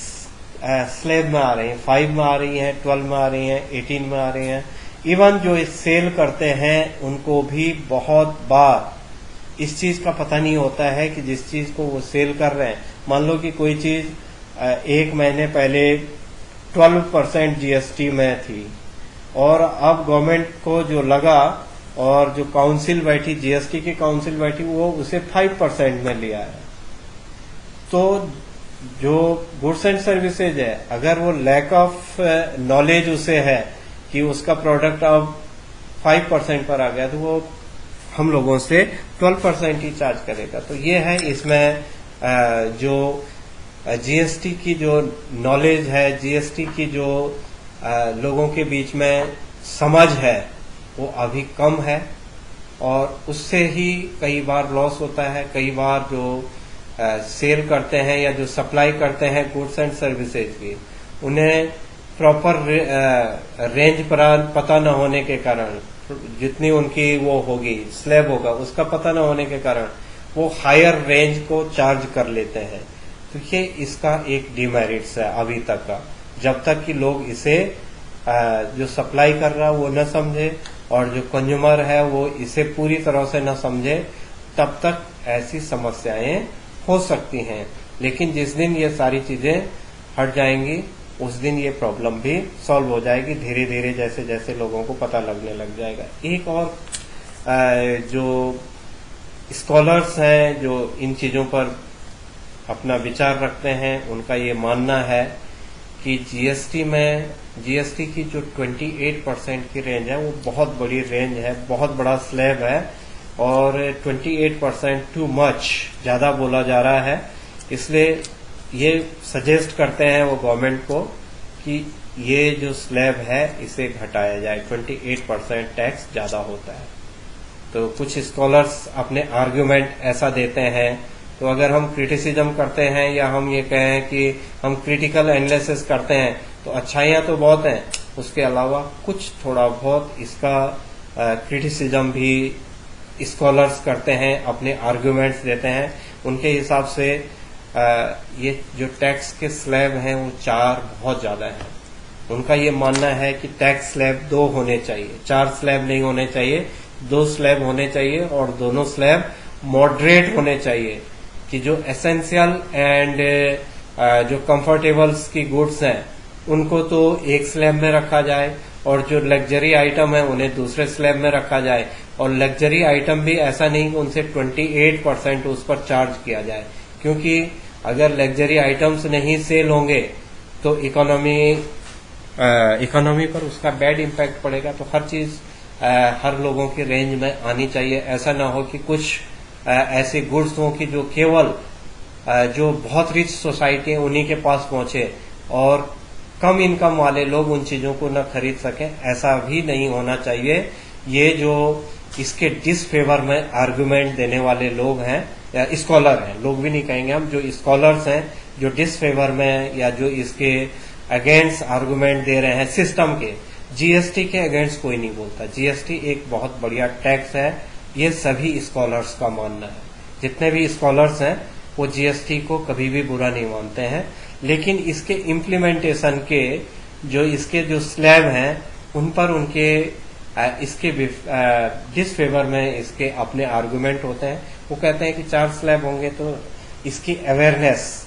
स्लैब में आ रही हैं। 5 में आ रही हैं, 12 में आ रही हैं, 18 में आ रही हैं। इवन जो सेल करते हैं उनको भी बहुत बार इस चीज का पता नहीं होता है कि जिस चीज को वो सेल कर रहे हैं, मान लो कि कोई चीज एक महीने पहले 12% जीएसटी में थी, और अब गवर्नमेंट को जो लगा और जो काउंसिल बैठी, जीएसटी की काउंसिल बैठी, वो उसे 5% में लिया है। तो जो गुड्स एंड सर्विसेज है, अगर वो लैक ऑफ नॉलेज उसे है कि उसका प्रोडक्ट अब 5% पर आ गया, तो वो हम लोगों से 12% ही चार्ज करेगा। तो ये है इसमें जो जीएसटी की जो नॉलेज है, जीएसटी की जो लोगों के बीच में समझ है, वो अभी कम है, और उससे ही कई बार लॉस होता है। कई बार जो सेल करते हैं या जो सप्लाई करते हैं गुड्स एंड सर्विसेज की, उन्हें प्रॉपर रेंज पर पता न होने के कारण, जितनी उनकी वो होगी स्लैब होगा उसका पता न होने के कारण वो हायर रेंज को चार्ज कर लेते हैं। तो ये इसका एक डिमेरिट्स है अभी तक का, जब तक कि लोग इसे जो सप्लाई कर रहा है वो न समझे और जो कंज्यूमर है वो इसे पूरी तरह से न समझे, तब तक ऐसी समस्याएं हो सकती हैं। लेकिन जिस दिन ये सारी चीजें हट जाएंगी उस दिन ये प्रॉब्लम भी सॉल्व हो जाएगी, धीरे धीरे जैसे जैसे लोगों को पता लगने लग जाएगा। एक और जो स्कॉलर्स हैं जो इन चीजों पर अपना विचार रखते हैं, उनका ये मानना है कि जीएसटी की जो 28% की रेंज है वो बहुत बड़ी रेंज है, बहुत बड़ा स्लैब है, और 28% टू मच, ज्यादा बोला जा रहा है। इसलिए ये सजेस्ट करते हैं वो गवर्नमेंट को कि ये जो स्लैब है इसे घटाया जाए, 28% टैक्स ज्यादा होता है। तो कुछ स्कॉलर्स अपने आर्ग्यूमेंट ऐसा देते हैं। तो अगर हम क्रिटिसिज्म करते हैं या हम ये कहें कि हम क्रिटिकल एनालिसिस करते हैं तो अच्छाइयां तो बहुत हैं, उसके अलावा कुछ थोड़ा बहुत इसका क्रिटिसिज्म भी स्कॉलर्स करते हैं, अपने आर्ग्यूमेंट्स देते हैं। उनके हिसाब से ये जो टैक्स के स्लैब हैं वो 4 बहुत ज्यादा है। उनका ये मानना है कि टैक्स स्लैब 2 होने चाहिए, 4 स्लैब नहीं होने चाहिए, 2 स्लैब होने चाहिए, और दोनों स्लैब मॉडरेट होने चाहिए कि जो एसेंशियल एंड जो कंफर्टेबल्स की गुड्स हैं उनको तो एक स्लैब में रखा जाए और जो लग्जरी आइटम है उन्हें दूसरे स्लैब में रखा जाए, और लग्जरी आइटम भी ऐसा नहीं कि उनसे 28% उस पर चार्ज किया जाए, क्योंकि अगर लग्जरी आइटम्स नहीं सेल होंगे तो इकोनॉमी पर उसका बैड इम्पैक्ट पड़ेगा। तो हर चीज हर लोगों की रेंज में आनी चाहिए। ऐसा ना हो कि कुछ ऐसे गुड्स हों कि जो केवल जो बहुत रिच सोसाइटी है उन्हीं के पास पहुंचे और कम इनकम वाले लोग उन चीजों को न खरीद सकें। ऐसा भी नहीं होना चाहिए। ये जो इसके डिसफेवर में आर्गुमेंट देने वाले लोग हैं या स्कॉलर हैं, लोग भी नहीं कहेंगे हम, जो स्कॉलर्स हैं जो डिसफेवर में या जो इसके अगेंस्ट आर्गुमेंट दे रहे हैं सिस्टम के, जीएसटी के अगेंस्ट कोई नहीं बोलता। जीएसटी एक बहुत बढ़िया टैक्स है, ये सभी स्कॉलर्स का मानना है। जितने भी स्कॉलर्स हैं वो जीएसटी को कभी भी बुरा नहीं मानते हैं, लेकिन इसके इम्प्लीमेंटेशन के जो इसके जो स्लैब हैं उन पर उनके इसके डिसफेवर में इसके अपने आर्गुमेंट होते हैं। वो कहते हैं कि 4 स्लैब होंगे तो इसकी अवेयरनेस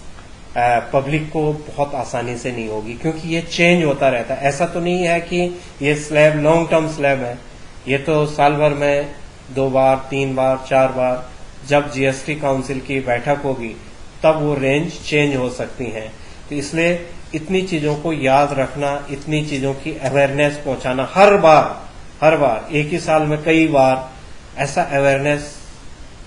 पब्लिक को बहुत आसानी से नहीं होगी, क्योंकि ये चेंज होता रहता है। ऐसा तो नहीं है कि ये स्लैब लॉन्ग टर्म स्लैब है, ये तो साल भर में 2 बार 3 बार 4 बार जब जीएसटी काउंसिल की बैठक होगी तब वो रेंज चेंज हो सकती है। तो इसलिए इतनी चीजों को याद रखना, इतनी चीजों की अवेयरनेस पहुंचाना हर बार एक ही साल में कई बार, ऐसा अवेयरनेस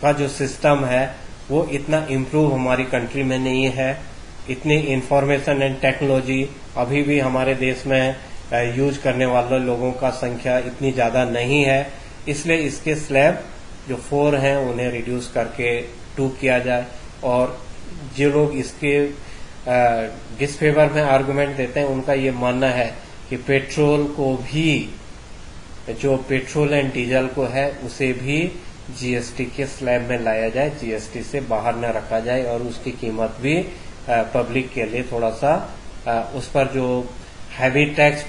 का जो सिस्टम है वो इतना इम्प्रूव हमारी कंट्री में नहीं है। इतनी इंफॉर्मेशन एंड टेक्नोलॉजी अभी भी हमारे देश में यूज करने वाले लोगों का संख्या इतनी ज्यादा नहीं है। इसलिए इसके स्लैब जो 4 हैं उन्हें रिड्यूस करके 2 किया जाए। और जो लोग इसके डिसफेवर में आर्गुमेंट देते हैं उनका ये मानना है कि पेट्रोल को भी, जो पेट्रोल एंड डीजल को है उसे भी जीएसटी के स्लैब में लाया जाए, जीएसटी से बाहर न रखा जाए और उसकी कीमत भी पब्लिक के लिए थोड़ा सा उस पर जो हैवी टैक्स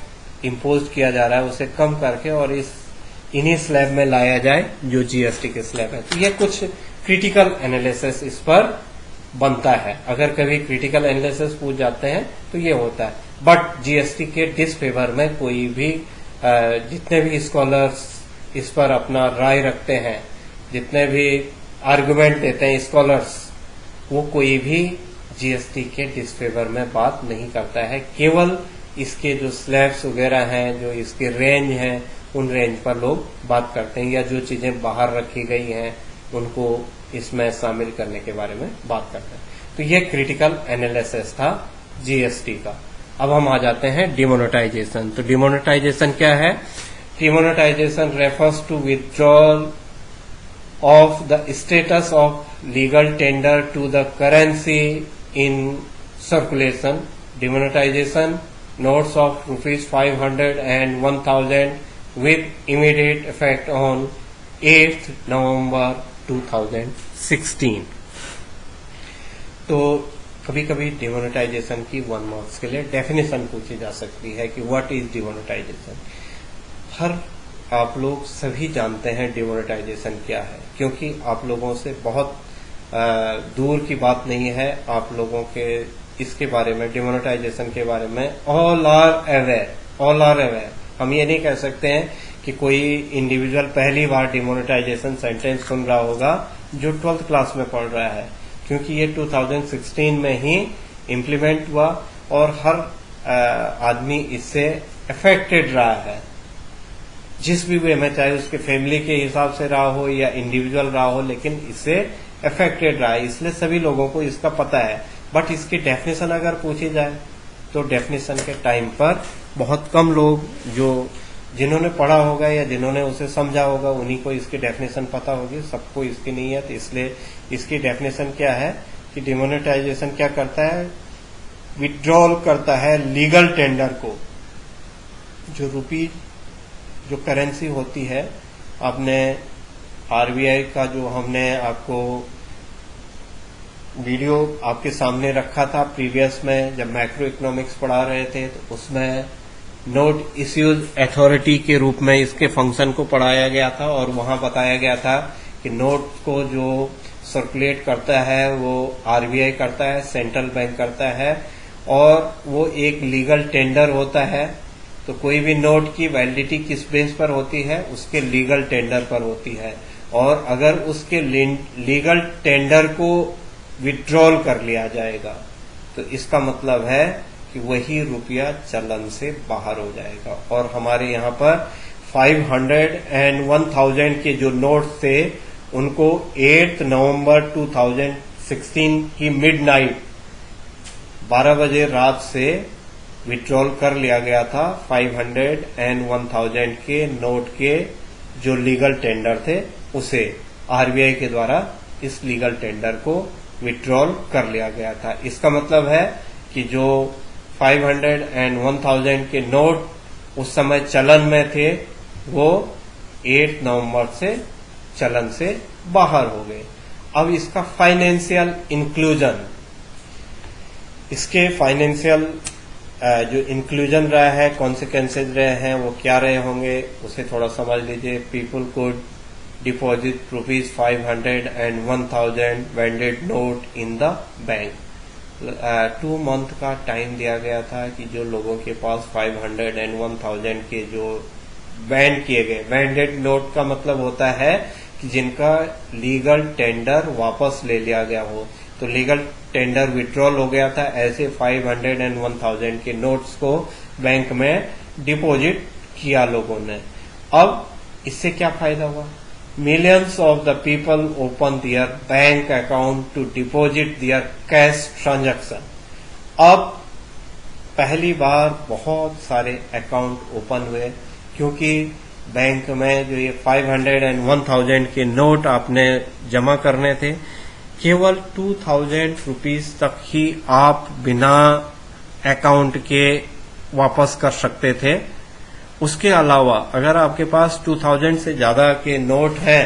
इम्पोज किया जा रहा है उसे कम करके और इन्हीं स्लैब में लाया जाए जो जीएसटी के स्लैब है। तो ये कुछ क्रिटिकल एनालिसिस इस पर बनता है। अगर कभी क्रिटिकल एनालिसिस पूछ जाते हैं तो ये होता है। बट जीएसटी के डिसफेवर में कोई भी जितने भी स्कॉलर्स इस पर अपना राय रखते हैं, जितने भी आर्गुमेंट देते हैं स्कॉलर्स, वो कोई भी जीएसटी के डिसफेवर में बात नहीं करता है। केवल इसके जो स्लैब्स वगैरह हैं, जो इसके रेंज हैं, उन रेंज पर लोग बात करते हैं, या जो चीजें बाहर रखी गई हैं उनको इसमें शामिल करने के बारे में बात करते हैं। तो ये क्रिटिकल एनालिसिस था जीएसटी का। अब हम आ जाते हैं डिमोनेटाइजेशन। तो डिमोनेटाइजेशन क्या है? Demonetisation refers to withdrawal of the status of legal tender to the currency in circulation. Demonetization notes of rupees 500 and 1000 with immediate effect on 8th November 2016. तो कभी कभी डिमोनेटाइजेशन की 1 मार्क्स के लिए डेफिनेशन पूछी जा सकती है कि व्हाट इज डिमोनेटाइजेशन। हर आप लोग सभी जानते हैं डिमोनेटाइजेशन क्या है, क्योंकि आप लोगों से बहुत दूर की बात नहीं है। आप लोगों के इसके बारे में, डिमोनेटाइजेशन के बारे में ऑल आर अवेयर। हम ये नहीं कह सकते हैं कि कोई इंडिविजुअल पहली बार डिमोनेटाइजेशन सेंटेंस सुन रहा होगा जो 12th क्लास में पढ़ रहा है, क्योंकि ये 2016 में ही इम्प्लीमेंट हुआ और हर आदमी इससे अफेक्टेड रहा है, जिस भी वे में, चाहे उसके फैमिली के हिसाब से रहा हो या इंडिविजुअल रहा हो, लेकिन इससे अफेक्टेड रहा है। इसलिए सभी लोगों को इसका पता है। बट इसकी डेफिनेशन अगर पूछी जाए तो डेफिनेशन के टाइम पर बहुत कम लोग जिन्होंने पढ़ा होगा या जिन्होंने उसे समझा होगा उन्हीं को इसकी डेफिनेशन पता होगी, सबको इसकी नहीं है। तो इसलिए इसकी डेफिनेशन क्या है कि डिमोनेटाइजेशन क्या करता है? विथड्रॉल करता है लीगल टेंडर को, जो करेंसी होती है। आपने आरबीआई का जो हमने आपको वीडियो आपके सामने रखा था प्रीवियस में, जब मैक्रो इकोनॉमिक्स पढ़ा रहे थे, तो उसमें नोट इश्यूज अथॉरिटी के रूप में इसके फंक्शन को पढ़ाया गया था और वहां बताया गया था कि नोट को जो सर्कुलेट करता है वो आरबीआई करता है, सेंट्रल बैंक करता है, और वो एक लीगल टेंडर होता है। तो कोई भी नोट की वैलिडिटी किस बेस पर होती है? उसके लीगल टेंडर पर होती है। और अगर उसके लीगल टेंडर को विड्रॉल कर लिया जाएगा तो इसका मतलब है कि वही रुपया चलन से बाहर हो जाएगा। और हमारे यहाँ पर 500 एंड 1000 के जो नोट थे उनको 8 नवंबर 2016 की मिडनाइट 12 बजे रात से विड्रॉल कर लिया गया था 500 एंड 1000 के नोट के जो लीगल टेंडर थे उसे आरबीआई के द्वारा इस लीगल टेंडर को विड्रॉल कर लिया गया था। इसका मतलब है कि जो 500 एंड 1000 के नोट उस समय चलन में थे वो 8 नवंबर से चलन से बाहर हो गए। अब इसका फाइनेंशियल इंक्लूजन, इसके फाइनेंशियल जो इंक्लूजन रहा है, कॉन्सिक्वेंसेज रहे हैं, वो क्या रहे होंगे उसे थोड़ा समझ लीजिए। People could deposit ₹500 and 1000 ended note in the bank. 2 month का टाइम दिया गया था कि जो लोगों के पास 500 एंड 1000 के जो बैंड किए गए, वेंडेड नोट का मतलब होता है कि जिनका लीगल टेंडर वापस ले लिया गया हो। तो लीगल टेंडर विड्रॉल हो गया था, ऐसे 500 एंड 1000 के नोट्स को बैंक में डिपॉजिट किया लोगों ने। अब इससे क्या फायदा हुआ? Millions of the people open their bank account to deposit their cash transaction. अब पहली बार बहुत सारे अकाउंट ओपन हुए, क्योंकि बैंक में जो ये 500 एंड 1000 के नोट आपने जमा करने थे, केवल 2000 रुपीज तक ही आप बिना अकाउंट के वापस कर सकते थे। उसके अलावा अगर आपके पास 2000 से ज्यादा के नोट हैं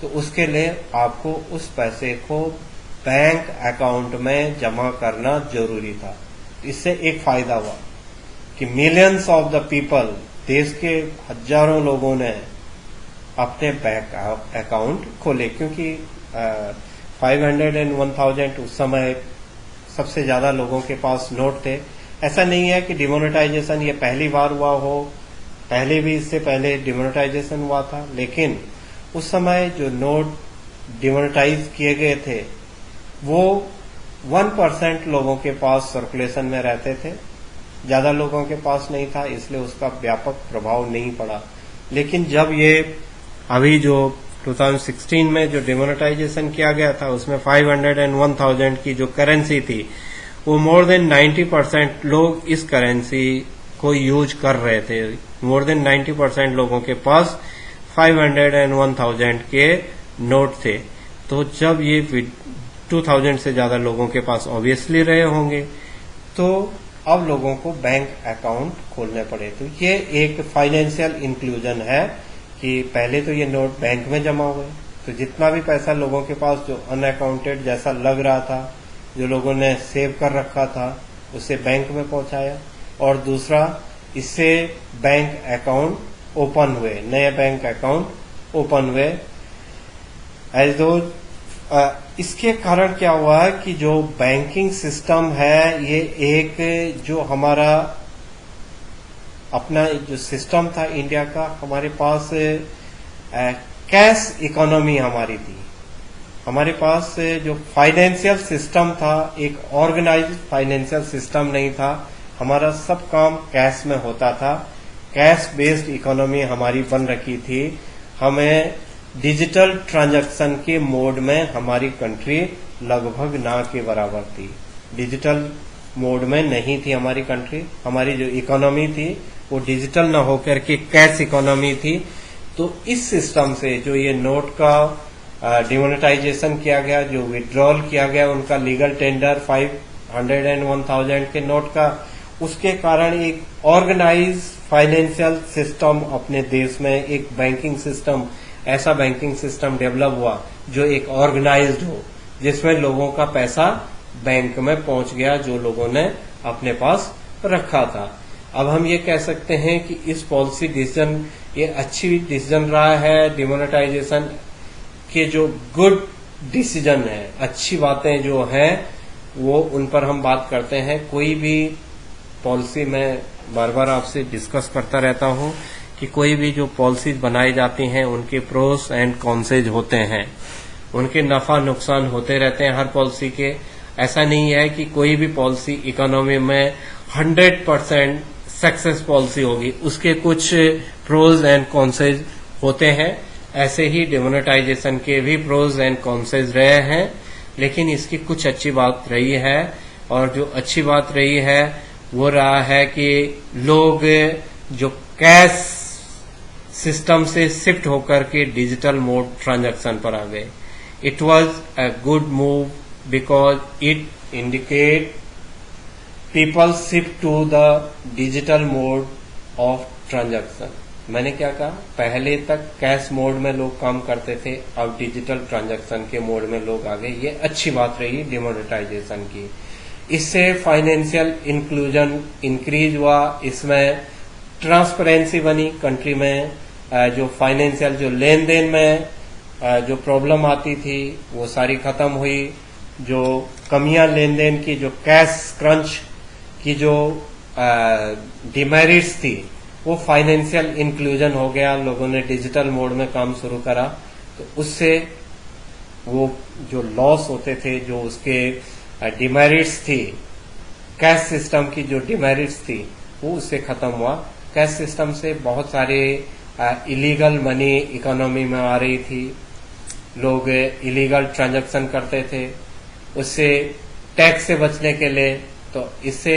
तो उसके लिए आपको उस पैसे को बैंक अकाउंट में जमा करना जरूरी था। इससे एक फायदा हुआ कि मिलियंस ऑफ द पीपल, देश के हजारों लोगों ने अपने बैंक अकाउंट खोले, क्योंकि 500 एंड 1000 उस समय सबसे ज्यादा लोगों के पास नोट थे। ऐसा नहीं है कि डिमोनेटाइजेशन ये पहली बार हुआ हो, पहले भी इससे पहले डिमोनेटाइजेशन हुआ था, लेकिन उस समय जो नोट डिमोनेटाइज किए गए थे वो 1% लोगों के पास सर्कुलेशन में रहते थे, ज्यादा लोगों के पास नहीं था, इसलिए उसका व्यापक प्रभाव नहीं पड़ा। लेकिन जब ये अभी जो 2016 में जो डिमोनेटाइजेशन किया गया था उसमें 500 एंड 1000 की जो करेंसी थी वो मोर देन 90% लोग इस करेंसी को यूज कर रहे थे। मोर देन 90% लोगों के पास 500 एंड 1000 के नोट थे। तो जब ये 2000 से ज्यादा लोगों के पास ऑब्वियसली रहे होंगे तो अब लोगों को बैंक अकाउंट खोलने पड़े। तो ये एक फाइनेंशियल इंक्लूजन है कि पहले तो ये नोट बैंक में जमा हुए, तो जितना भी पैसा लोगों के पास जो अनअकाउंटेड जैसा लग रहा था, जो लोगों ने सेव कर रखा था, उसे बैंक में पहुंचाया। और दूसरा, इससे बैंक अकाउंट ओपन हुए, नए बैंक अकाउंट ओपन हुए। एज दो इसके कारण क्या हुआ है कि जो बैंकिंग सिस्टम है ये एक जो हमारा अपना जो सिस्टम था इंडिया का, हमारे पास कैश इकोनॉमी हमारी थी। हमारे पास जो फाइनेंशियल सिस्टम था एक ऑर्गेनाइज्ड फाइनेंशियल सिस्टम नहीं था। हमारा सब काम कैश में होता था, कैश बेस्ड इकोनॉमी हमारी बन रखी थी। हमें डिजिटल ट्रांजैक्शन के मोड में हमारी कंट्री लगभग ना के बराबर थी। डिजिटल मोड में नहीं थी हमारी कंट्री, हमारी जो इकोनॉमी थी वो डिजिटल न होकर के कैश इकोनॉमी थी। तो इस सिस्टम से जो ये नोट का डिमोनेटाइजेशन किया गया, जो विड्रॉल किया गया उनका लीगल टेंडर 500 एंड 1000 के नोट का, उसके कारण एक ऑर्गेनाइज फाइनेंशियल सिस्टम अपने देश में, एक बैंकिंग सिस्टम, ऐसा बैंकिंग सिस्टम डेवलप हुआ जो एक ऑर्गेनाइज्ड हो, जिसमें लोगों का पैसा बैंक में पहुंच गया जो लोगों ने अपने पास रखा था। अब हम ये कह सकते हैं कि इस पॉलिसी डिसीजन ये अच्छी डिसीजन रहा है। डिमोनेटाइजेशन के जो गुड डिसीजन है, अच्छी बातें जो हैं वो उन पर हम बात करते हैं। कोई भी पॉलिसी मैं बार बार आपसे डिस्कस करता रहता हूं कि कोई भी जो पॉलिसीज बनाई जाती हैं उनके प्रोस एंड कॉन्सेज होते हैं, उनके नफा नुकसान होते रहते हैं हर पॉलिसी के। ऐसा नहीं है कि कोई भी पॉलिसी इकोनॉमी में 100% सक्सेस पॉलिसी होगी, उसके कुछ प्रोज एंड कॉन्सेज होते हैं। ऐसे ही डिमोनेटाइजेशन के भी प्रोज एंड कॉन्सेज रहे हैं, लेकिन इसकी कुछ अच्छी बात रही है। और जो अच्छी बात रही है वो रहा है कि लोग जो कैश सिस्टम से शिफ्ट होकर के डिजिटल मोड ट्रांजैक्शन पर आ गए। It was a good move because it indicate people shift to the digital mode of transaction. मैंने क्या कहा, पहले तक कैश मोड में लोग काम करते थे, अब डिजिटल ट्रांजैक्शन के मोड में लोग आ गए। ये अच्छी बात रही डिमोनेटाइजेशन की। इससे फाइनेंशियल इंक्लूजन इंक्रीज हुआ, इसमें ट्रांसपेरेंसी बनी कंट्री में। जो फाइनेंशियल जो लेन देन में जो प्रॉब्लम आती थी वो सारी खत्म हुई। जो कमियां लेन देन की, जो कैश क्रंच की जो डिमेरिट्स थी, वो फाइनेंशियल इंक्लूजन हो गया। लोगों ने डिजिटल मोड में काम शुरू करा, तो उससे वो जो लॉस होते थे, जो उसके डिमेरिट्स थी, कैश सिस्टम की जो डिमेरिट्स थी वो उससे खत्म हुआ। कैश सिस्टम से बहुत सारे इलीगल मनी इकोनॉमी में आ रही थी, लोग इलीगल ट्रांजैक्शन करते थे, उससे टैक्स से बचने के लिए। तो इससे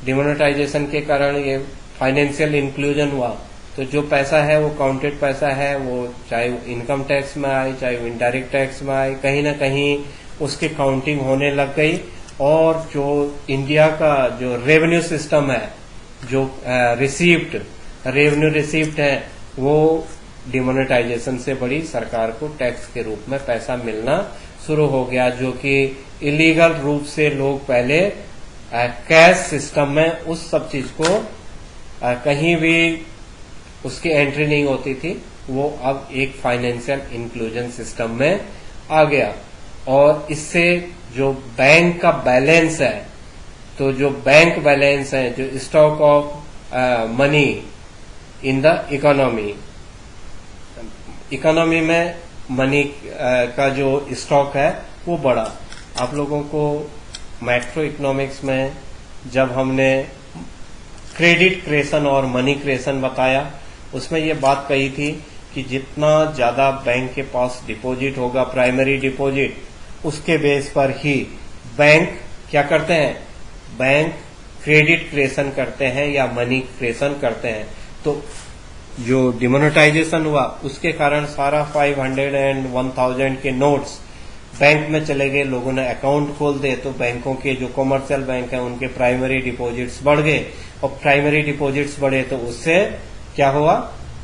डिमोनेटाइजेशन के कारण ये फाइनेंशियल इंक्लूजन हुआ। तो जो पैसा है वो काउंटेड पैसा है, वो चाहे इनकम टैक्स में आए चाहे इनडायरेक्ट टैक्स में आए, कहीं ना कहीं उसकी काउंटिंग होने लग गई। और जो इंडिया का जो रेवेन्यू सिस्टम है, जो रेवेन्यू रिसीव्ड है, वो डिमोनेटाइजेशन से बड़ी सरकार को टैक्स के रूप में पैसा मिलना शुरू हो गया, जो कि इलीगल रूप से लोग पहले कैश सिस्टम में उस सब चीज को कहीं भी उसकी एंट्री नहीं होती थी, वो अब एक फाइनेंशियल इंक्लूजन सिस्टम में आ गया। और इससे जो बैंक का बैलेंस है, तो जो बैंक बैलेंस है, जो stock of money in the economy में मनी का जो स्टॉक है वो बढ़ा। आप लोगों को मैक्रो इकोनॉमिक्स में जब हमने क्रेडिट क्रेशन और मनी क्रेशन बताया, उसमें ये बात कही थी कि जितना ज्यादा बैंक के पास डिपॉजिट होगा, प्राइमरी डिपॉजिट, उसके बेस पर ही बैंक क्या करते हैं, बैंक क्रेडिट क्रेशन करते हैं या मनी क्रेशन करते हैं। तो जो डिमोनेटाइजेशन हुआ उसके कारण सारा 500 एंड 1000 के नोट्स बैंक में चले गए, लोगों ने अकाउंट खोल दे। तो बैंकों के जो कमर्शियल बैंक हैं उनके प्राइमरी डिपॉजिट्स बढ़ गए, और प्राइमरी डिपॉजिट्स बढ़े तो उससे क्या हुआ,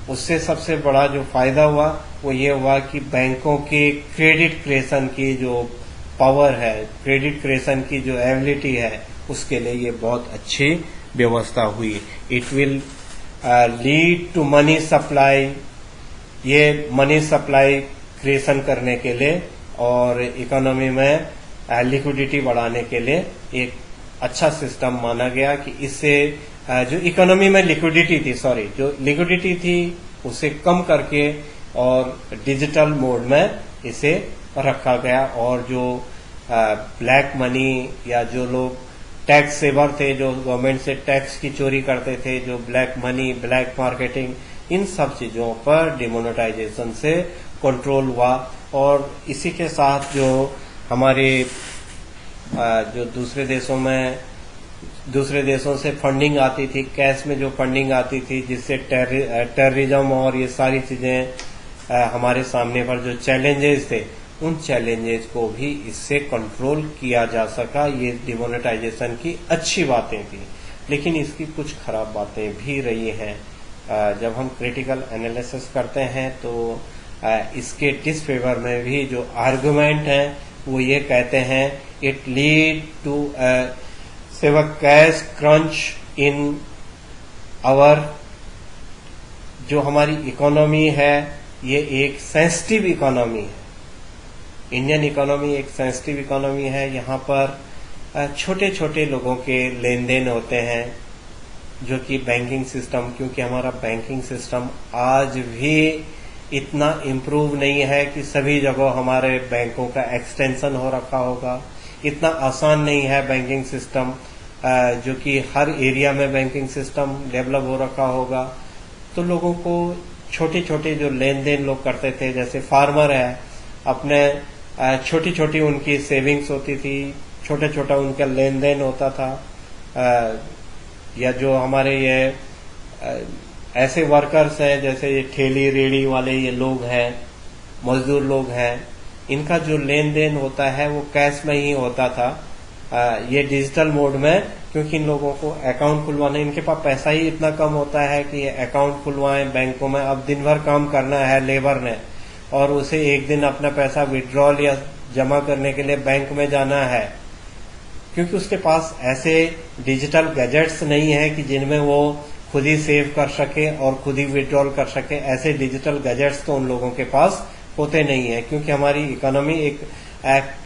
उससे सबसे बड़ा जो फायदा हुआ वो ये हुआ कि बैंकों के क्रेडिट क्रेशन की जो पावर है, क्रेडिट क्रेशन की जो एबिलिटी है, उसके लिए ये बहुत अच्छी व्यवस्था हुई। It will lead to money supply, ये मनी सप्लाई क्रिएशन करने के लिए और इकोनॉमी में लिक्विडिटी बढ़ाने के लिए एक अच्छा सिस्टम माना गया कि इससे जो इकोनॉमी में जो लिक्विडिटी थी उसे कम करके और डिजिटल मोड में इसे रखा गया। और जो ब्लैक मनी या जो लोग टैक्स सेवर थे, जो गवर्नमेंट से टैक्स की चोरी करते थे, जो ब्लैक मनी, ब्लैक मार्केटिंग, इन सब चीजों पर डिमोनेटाइजेशन से कंट्रोल हुआ। और इसी के साथ जो हमारे जो दूसरे देशों से फंडिंग आती थी, कैश में जो फंडिंग आती थी, जिससे टेररिज्म और ये सारी चीजें हमारे सामने पर जो चैलेंजेस थे, उन चैलेंजेस को भी इससे कंट्रोल किया जा सका। ये डिमोनेटाइजेशन की अच्छी बातें थी, लेकिन इसकी कुछ खराब बातें भी रही हैं। जब हम क्रिटिकल एनालिसिस करते हैं तो इसके डिसफेवर में भी जो आर्गुमेंट है वो ये कहते हैं, इट लीड टू सेवा कैश क्रंच इन आवर, जो हमारी इकोनॉमी है ये एक सेंसिटिव इकोनॉमी है। इंडियन इकोनॉमी एक सेंसिटिव इकोनॉमी है। यहाँ पर छोटे छोटे लोगों के लेन देन होते हैं, जो कि बैंकिंग सिस्टम, क्योंकि हमारा बैंकिंग सिस्टम आज भी इतना इम्प्रूव नहीं है कि सभी जगह हमारे बैंकों का एक्सटेंशन हो रखा होगा। इतना आसान नहीं है बैंकिंग सिस्टम, जो कि हर एरिया में बैंकिंग सिस्टम डेवलप हो रखा होगा। तो लोगों को छोटे छोटे जो लेन देन लोग करते थे, जैसे फार्मर है, अपने छोटी छोटी उनकी सेविंग्स होती थी, छोटा छोटा उनका लेन देन होता था। या जो हमारे ये ऐसे वर्कर्स हैं, जैसे ये ठेली रेड़ी वाले ये लोग हैं, मजदूर लोग हैं, इनका जो लेन देन होता है वो कैश में ही होता था। ये डिजिटल मोड में, क्योंकि इन लोगों को अकाउंट खुलवाना, इनके पास पैसा ही इतना कम होता है कि ये अकाउंट खुलवाएं बैंकों में। अब दिन भर काम करना है लेबर ने, और उसे एक दिन अपना पैसा विड्रॉल या जमा करने के लिए बैंक में जाना है, क्योंकि उसके पास ऐसे डिजिटल गैजेट्स नहीं है कि जिनमें वो खुद ही सेव कर सके और खुद ही विड्रॉल कर सके। ऐसे डिजिटल गैजेट्स तो उन लोगों के पास होते नहीं है, क्योंकि हमारी इकोनॉमी एक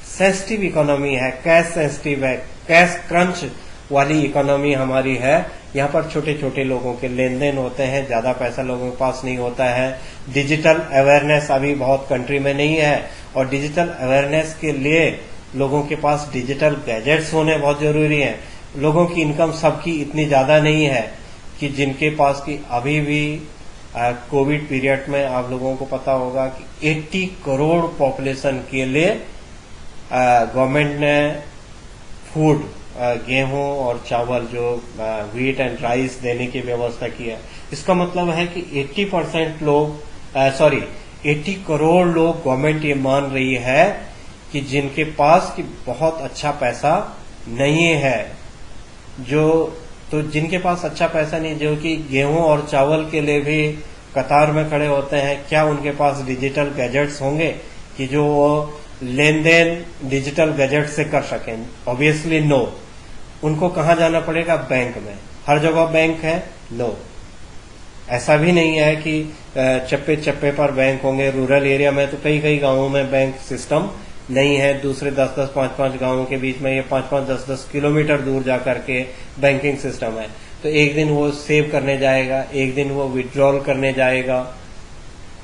सेंसिटिव इकोनॉमी है, कैश सेंसिटिव है, कैश क्रंच वाली इकोनॉमी हमारी है। यहाँ पर छोटे छोटे लोगों के लेन देन होते हैं, ज्यादा पैसा लोगों के पास नहीं होता है। डिजिटल अवेयरनेस अभी बहुत कंट्री में नहीं है, और डिजिटल अवेयरनेस के लिए लोगों के पास डिजिटल गैजेट्स होने बहुत जरूरी है। लोगों की इनकम सबकी इतनी ज्यादा नहीं है कि जिनके पास की अभी भी कोविड पीरियड में आप लोगों को पता होगा कि 80 करोड़ पॉपुलेशन के लिए गवर्नमेंट ने फूड, गेहूं और चावल, जो व्हीट एंड राइस देने की व्यवस्था की है। इसका मतलब है कि 80% लोग 80 करोड़ लोग गवर्नमेंट ये मान रही है कि जिनके पास की बहुत अच्छा पैसा नहीं है, तो जिनके पास अच्छा पैसा नहीं, जो कि गेहूं और चावल के लिए भी कतार में खड़े होते हैं, क्या उनके पास डिजिटल गैजेट्स होंगे कि जो वो लेन देन डिजिटल गैजेट से कर सकें? Obviously no. उनको कहाँ जाना पड़ेगा? बैंक में। हर जगह बैंक है? नो। ऐसा भी नहीं है कि चप्पे चप्पे पर बैंक होंगे। रूरल एरिया में तो कई कई गांवों में बैंक सिस्टम नहीं है। दूसरे 10-10, 5-5 गांवों के बीच में ये 5-5, 10-10 किलोमीटर दूर जाकर के बैंकिंग सिस्टम है। तो एक दिन वो सेव करने जाएगा, एक दिन वो विड्रॉल करने जाएगा,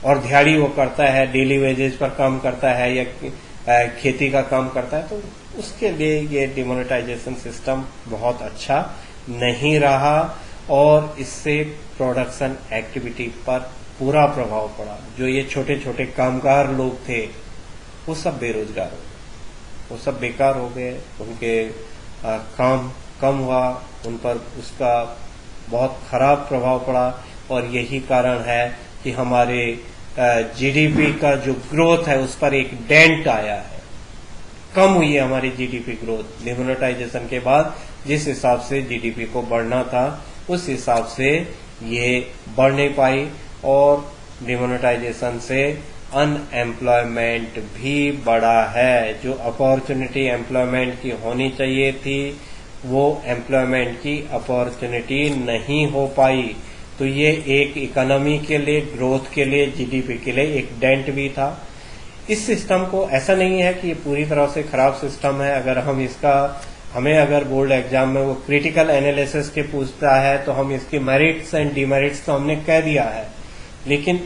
और दिहाड़ी वो करता है, डेली वेजेज पर काम करता है या खेती का काम करता है। तो उसके लिए ये डिमोनेटाइजेशन सिस्टम बहुत अच्छा नहीं रहा, और इससे प्रोडक्शन एक्टिविटी पर पूरा प्रभाव पड़ा। जो ये छोटे छोटे कामगार लोग थे वो सब बेरोजगार हो गए, वो सब बेकार हो गए, उनके काम कम हुआ, उन पर उसका बहुत खराब प्रभाव पड़ा। और यही कारण है कि हमारे जीडीपी का जो ग्रोथ है उस पर एक डेंट आया है, कम हुई है हमारी जीडीपी ग्रोथ। डिमोनेटाइजेशन के बाद जिस हिसाब से जीडीपी को बढ़ना था उस हिसाब से ये बढ़ नहीं पाई, और डिमोनेटाइजेशन से अनएम्प्लॉयमेंट भी बढ़ा है। जो अपॉर्चुनिटी एम्प्लॉयमेंट की होनी चाहिए थी वो एम्प्लॉयमेंट की अपॉर्चुनिटी नहीं हो पाई। तो ये एक इकोनॉमी के लिए, ग्रोथ के लिए, जीडीपी के लिए एक डेंट भी था। इस सिस्टम को, ऐसा नहीं है कि ये पूरी तरह से खराब सिस्टम है। अगर हम हमें अगर बोर्ड एग्जाम में वो क्रिटिकल एनालिसिस के पूछता है तो हम इसके मेरिट्स एंड डिमेरिट्स तो हमने कह दिया है, लेकिन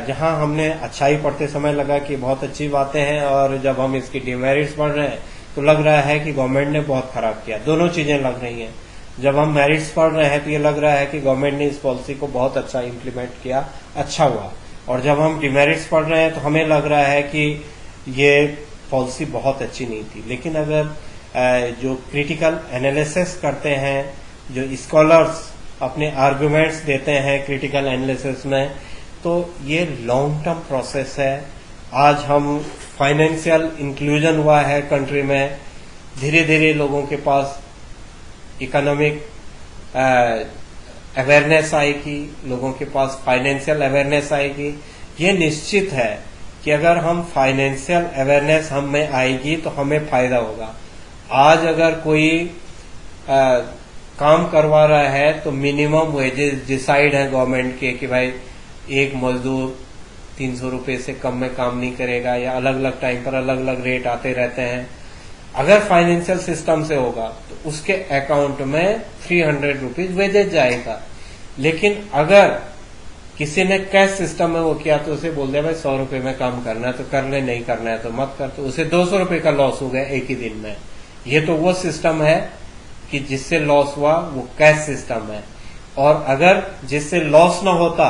जहां हमने अच्छाई पढ़ते समय लगा कि बहुत अच्छी बातें हैं, और जब हम इसकी डिमेरिट्स पढ़ रहे हैं तो लग रहा है कि गवर्नमेंट ने बहुत खराब किया। दोनों चीजें लग रही हैं। जब हम मेरिट्स पढ़ रहे हैं तो ये लग रहा है कि गवर्नमेंट ने इस पॉलिसी को बहुत अच्छा इम्प्लीमेंट किया, अच्छा हुआ। और जब हम डिमेरिट्स पढ़ रहे हैं तो हमें लग रहा है कि ये पॉलिसी बहुत अच्छी नहीं थी। लेकिन अगर जो क्रिटिकल एनालिसिस करते हैं, जो स्कॉलर्स अपने आर्गुमेंट्स देते हैं क्रिटिकल एनालिसिस में, तो ये लॉन्ग टर्म प्रोसेस है। आज हम फाइनेंशियल इंक्लूजन हुआ है कंट्री में, धीरे धीरे लोगों के पास इकोनॉमिक अवेयरनेस आएगी, लोगों के पास फाइनेंशियल अवेयरनेस आएगी। ये निश्चित है कि अगर हम फाइनेंशियल अवेयरनेस हम में आएगी तो हमें फायदा होगा। आज अगर कोई काम करवा रहा है तो मिनिमम वेजेस डिसाइड है गवर्नमेंट के कि भाई एक मजदूर 300 रुपये से कम में काम नहीं करेगा, या अलग अलग टाइम पर अलग अलग रेट आते रहते हैं। अगर फाइनेंशियल सिस्टम से होगा तो उसके अकाउंट में 300 रुपीज वेजेज जाएगा। लेकिन अगर किसी ने कैश सिस्टम में वो किया तो उसे बोल दिया भाई 100 रुपए में काम करना है तो कर ले, नहीं करना है तो मत कर, तो उसे 200 रुपए का लॉस हो गया एक ही दिन में। ये तो वो सिस्टम है कि जिससे लॉस हुआ वो कैश सिस्टम है। और अगर जिससे लॉस ना होता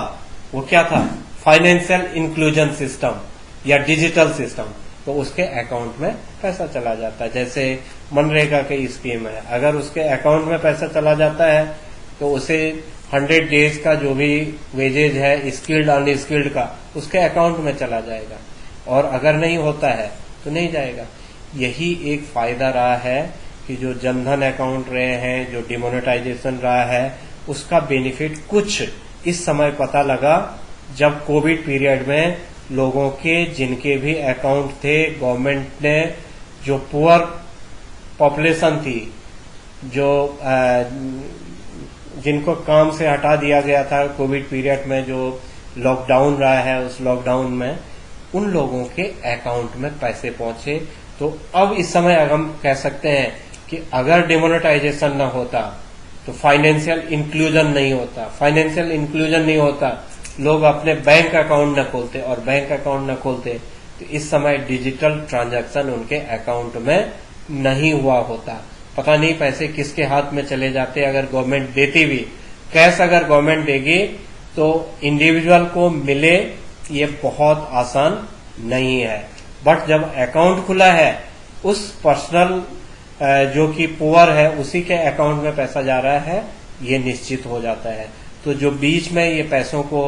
वो क्या था, फाइनेंशियल इंक्लूजन सिस्टम या डिजिटल सिस्टम, तो उसके अकाउंट में पैसा चला जाता है। जैसे मनरेगा की स्कीम है, अगर उसके अकाउंट में पैसा चला जाता है तो उसे 100 डेज का जो भी वेजेज है स्किल्ड अनस्किल्ड का उसके अकाउंट में चला जाएगा, और अगर नहीं होता है तो नहीं जाएगा। यही एक फायदा रहा है कि जो जनधन अकाउंट रहे हैं, जो डिमोनेटाइजेशन रहा है, उसका बेनिफिट कुछ इस समय पता लगा जब कोविड पीरियड में लोगों के जिनके भी अकाउंट थे, गवर्नमेंट ने जो पुअर पॉपुलेशन थी, जो जिनको काम से हटा दिया गया था कोविड पीरियड में, जो लॉकडाउन रहा है, उस लॉकडाउन में उन लोगों के अकाउंट में पैसे पहुंचे। तो अब इस समय हम कह सकते हैं कि अगर डिमोनेटाइजेशन न होता तो फाइनेंशियल इंक्लूजन नहीं होता। फाइनेंशियल इंक्लूजन नहीं होता, लोग अपने बैंक अकाउंट न खोलते, और बैंक अकाउंट न खोलते तो इस समय डिजिटल ट्रांजैक्शन उनके अकाउंट में नहीं हुआ होता। पता नहीं पैसे किसके हाथ में चले जाते अगर गवर्नमेंट देती भी। कैश अगर गवर्नमेंट देगी तो इंडिविजुअल को मिले ये बहुत आसान नहीं है, बट जब अकाउंट खुला है उस पर्सनल जो कि पुअर है उसी के अकाउंट में पैसा जा रहा है, ये निश्चित हो जाता है। तो जो बीच में ये पैसों को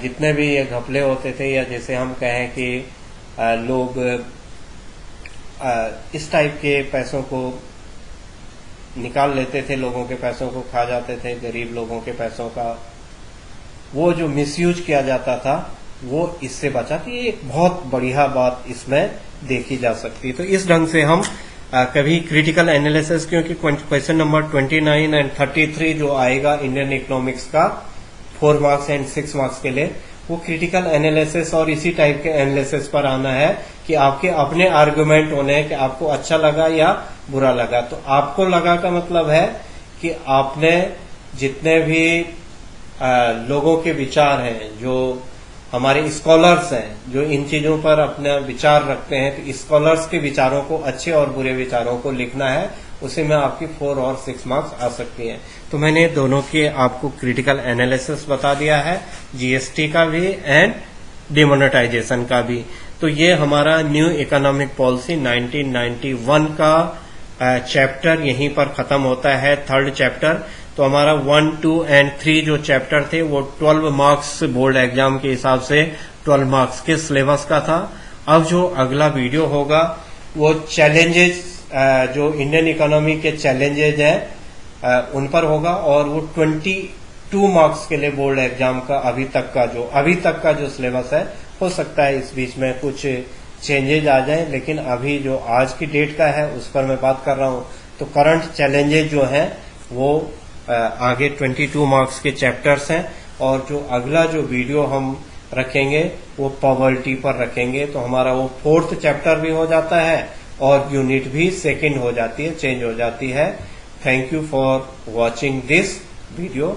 जितने भी ये घपले होते थे, या जैसे हम कहें कि लोग इस टाइप के पैसों को निकाल लेते थे, लोगों के पैसों को खा जाते थे, गरीब लोगों के पैसों का वो जो मिसयूज किया जाता था वो इससे बचा। तो ये एक बहुत बढ़िया बात इसमें देखी जा सकती है। तो इस ढंग से हम कभी क्रिटिकल एनालिसिस, क्योंकि क्वेश्चन नंबर 29 एंड 33 जो आएगा इंडियन इकोनॉमिक्स का 4 मार्क्स एंड 6 मार्क्स के लिए, वो क्रिटिकल एनालिसिस और इसी टाइप के एनालिसिस पर आना है कि आपके अपने आर्गुमेंट होने हैं कि आपको अच्छा लगा या बुरा लगा। तो आपको लगा का मतलब है कि आपने जितने भी लोगों के विचार हैं, जो हमारे स्कॉलर्स हैं, जो इन चीजों पर अपना विचार रखते हैं, तो स्कॉलर्स के विचारों को, अच्छे और बुरे विचारों को लिखना है, उसी में आपकी 4 और 6 मार्क्स आ सकती हैं। तो मैंने दोनों के आपको क्रिटिकल एनालिसिस बता दिया है, जीएसटी का भी एंड डिमोनेटाइजेशन का भी। तो ये हमारा न्यू इकोनॉमिक पॉलिसी 1991 का चैप्टर यहीं पर खत्म होता है, 3rd चैप्टर। तो हमारा 1, 2 एंड 3 जो चैप्टर थे वो 12 मार्क्स बोर्ड एग्जाम के हिसाब से 12 मार्क्स के सिलेबस का था। अब जो अगला वीडियो होगा वो चैलेंजेस, जो इंडियन इकोनॉमी के चैलेंजेज हैं उन पर होगा, और वो 22 मार्क्स के लिए बोर्ड एग्जाम का अभी तक का जो सिलेबस है। हो सकता है इस बीच में कुछ चेंजेज आ जाए, लेकिन अभी जो आज की डेट का है उस पर मैं बात कर रहा हूं। तो करंट चैलेंजेज जो हैं वो आगे 22 मार्क्स के चैप्टर्स हैं, और जो अगला जो वीडियो हम रखेंगे वो पॉवर्टी पर रखेंगे। तो हमारा वो 4th चैप्टर भी हो जाता है और यूनिट भी 2nd हो जाती है, चेंज हो जाती है। Thank you for watching this video.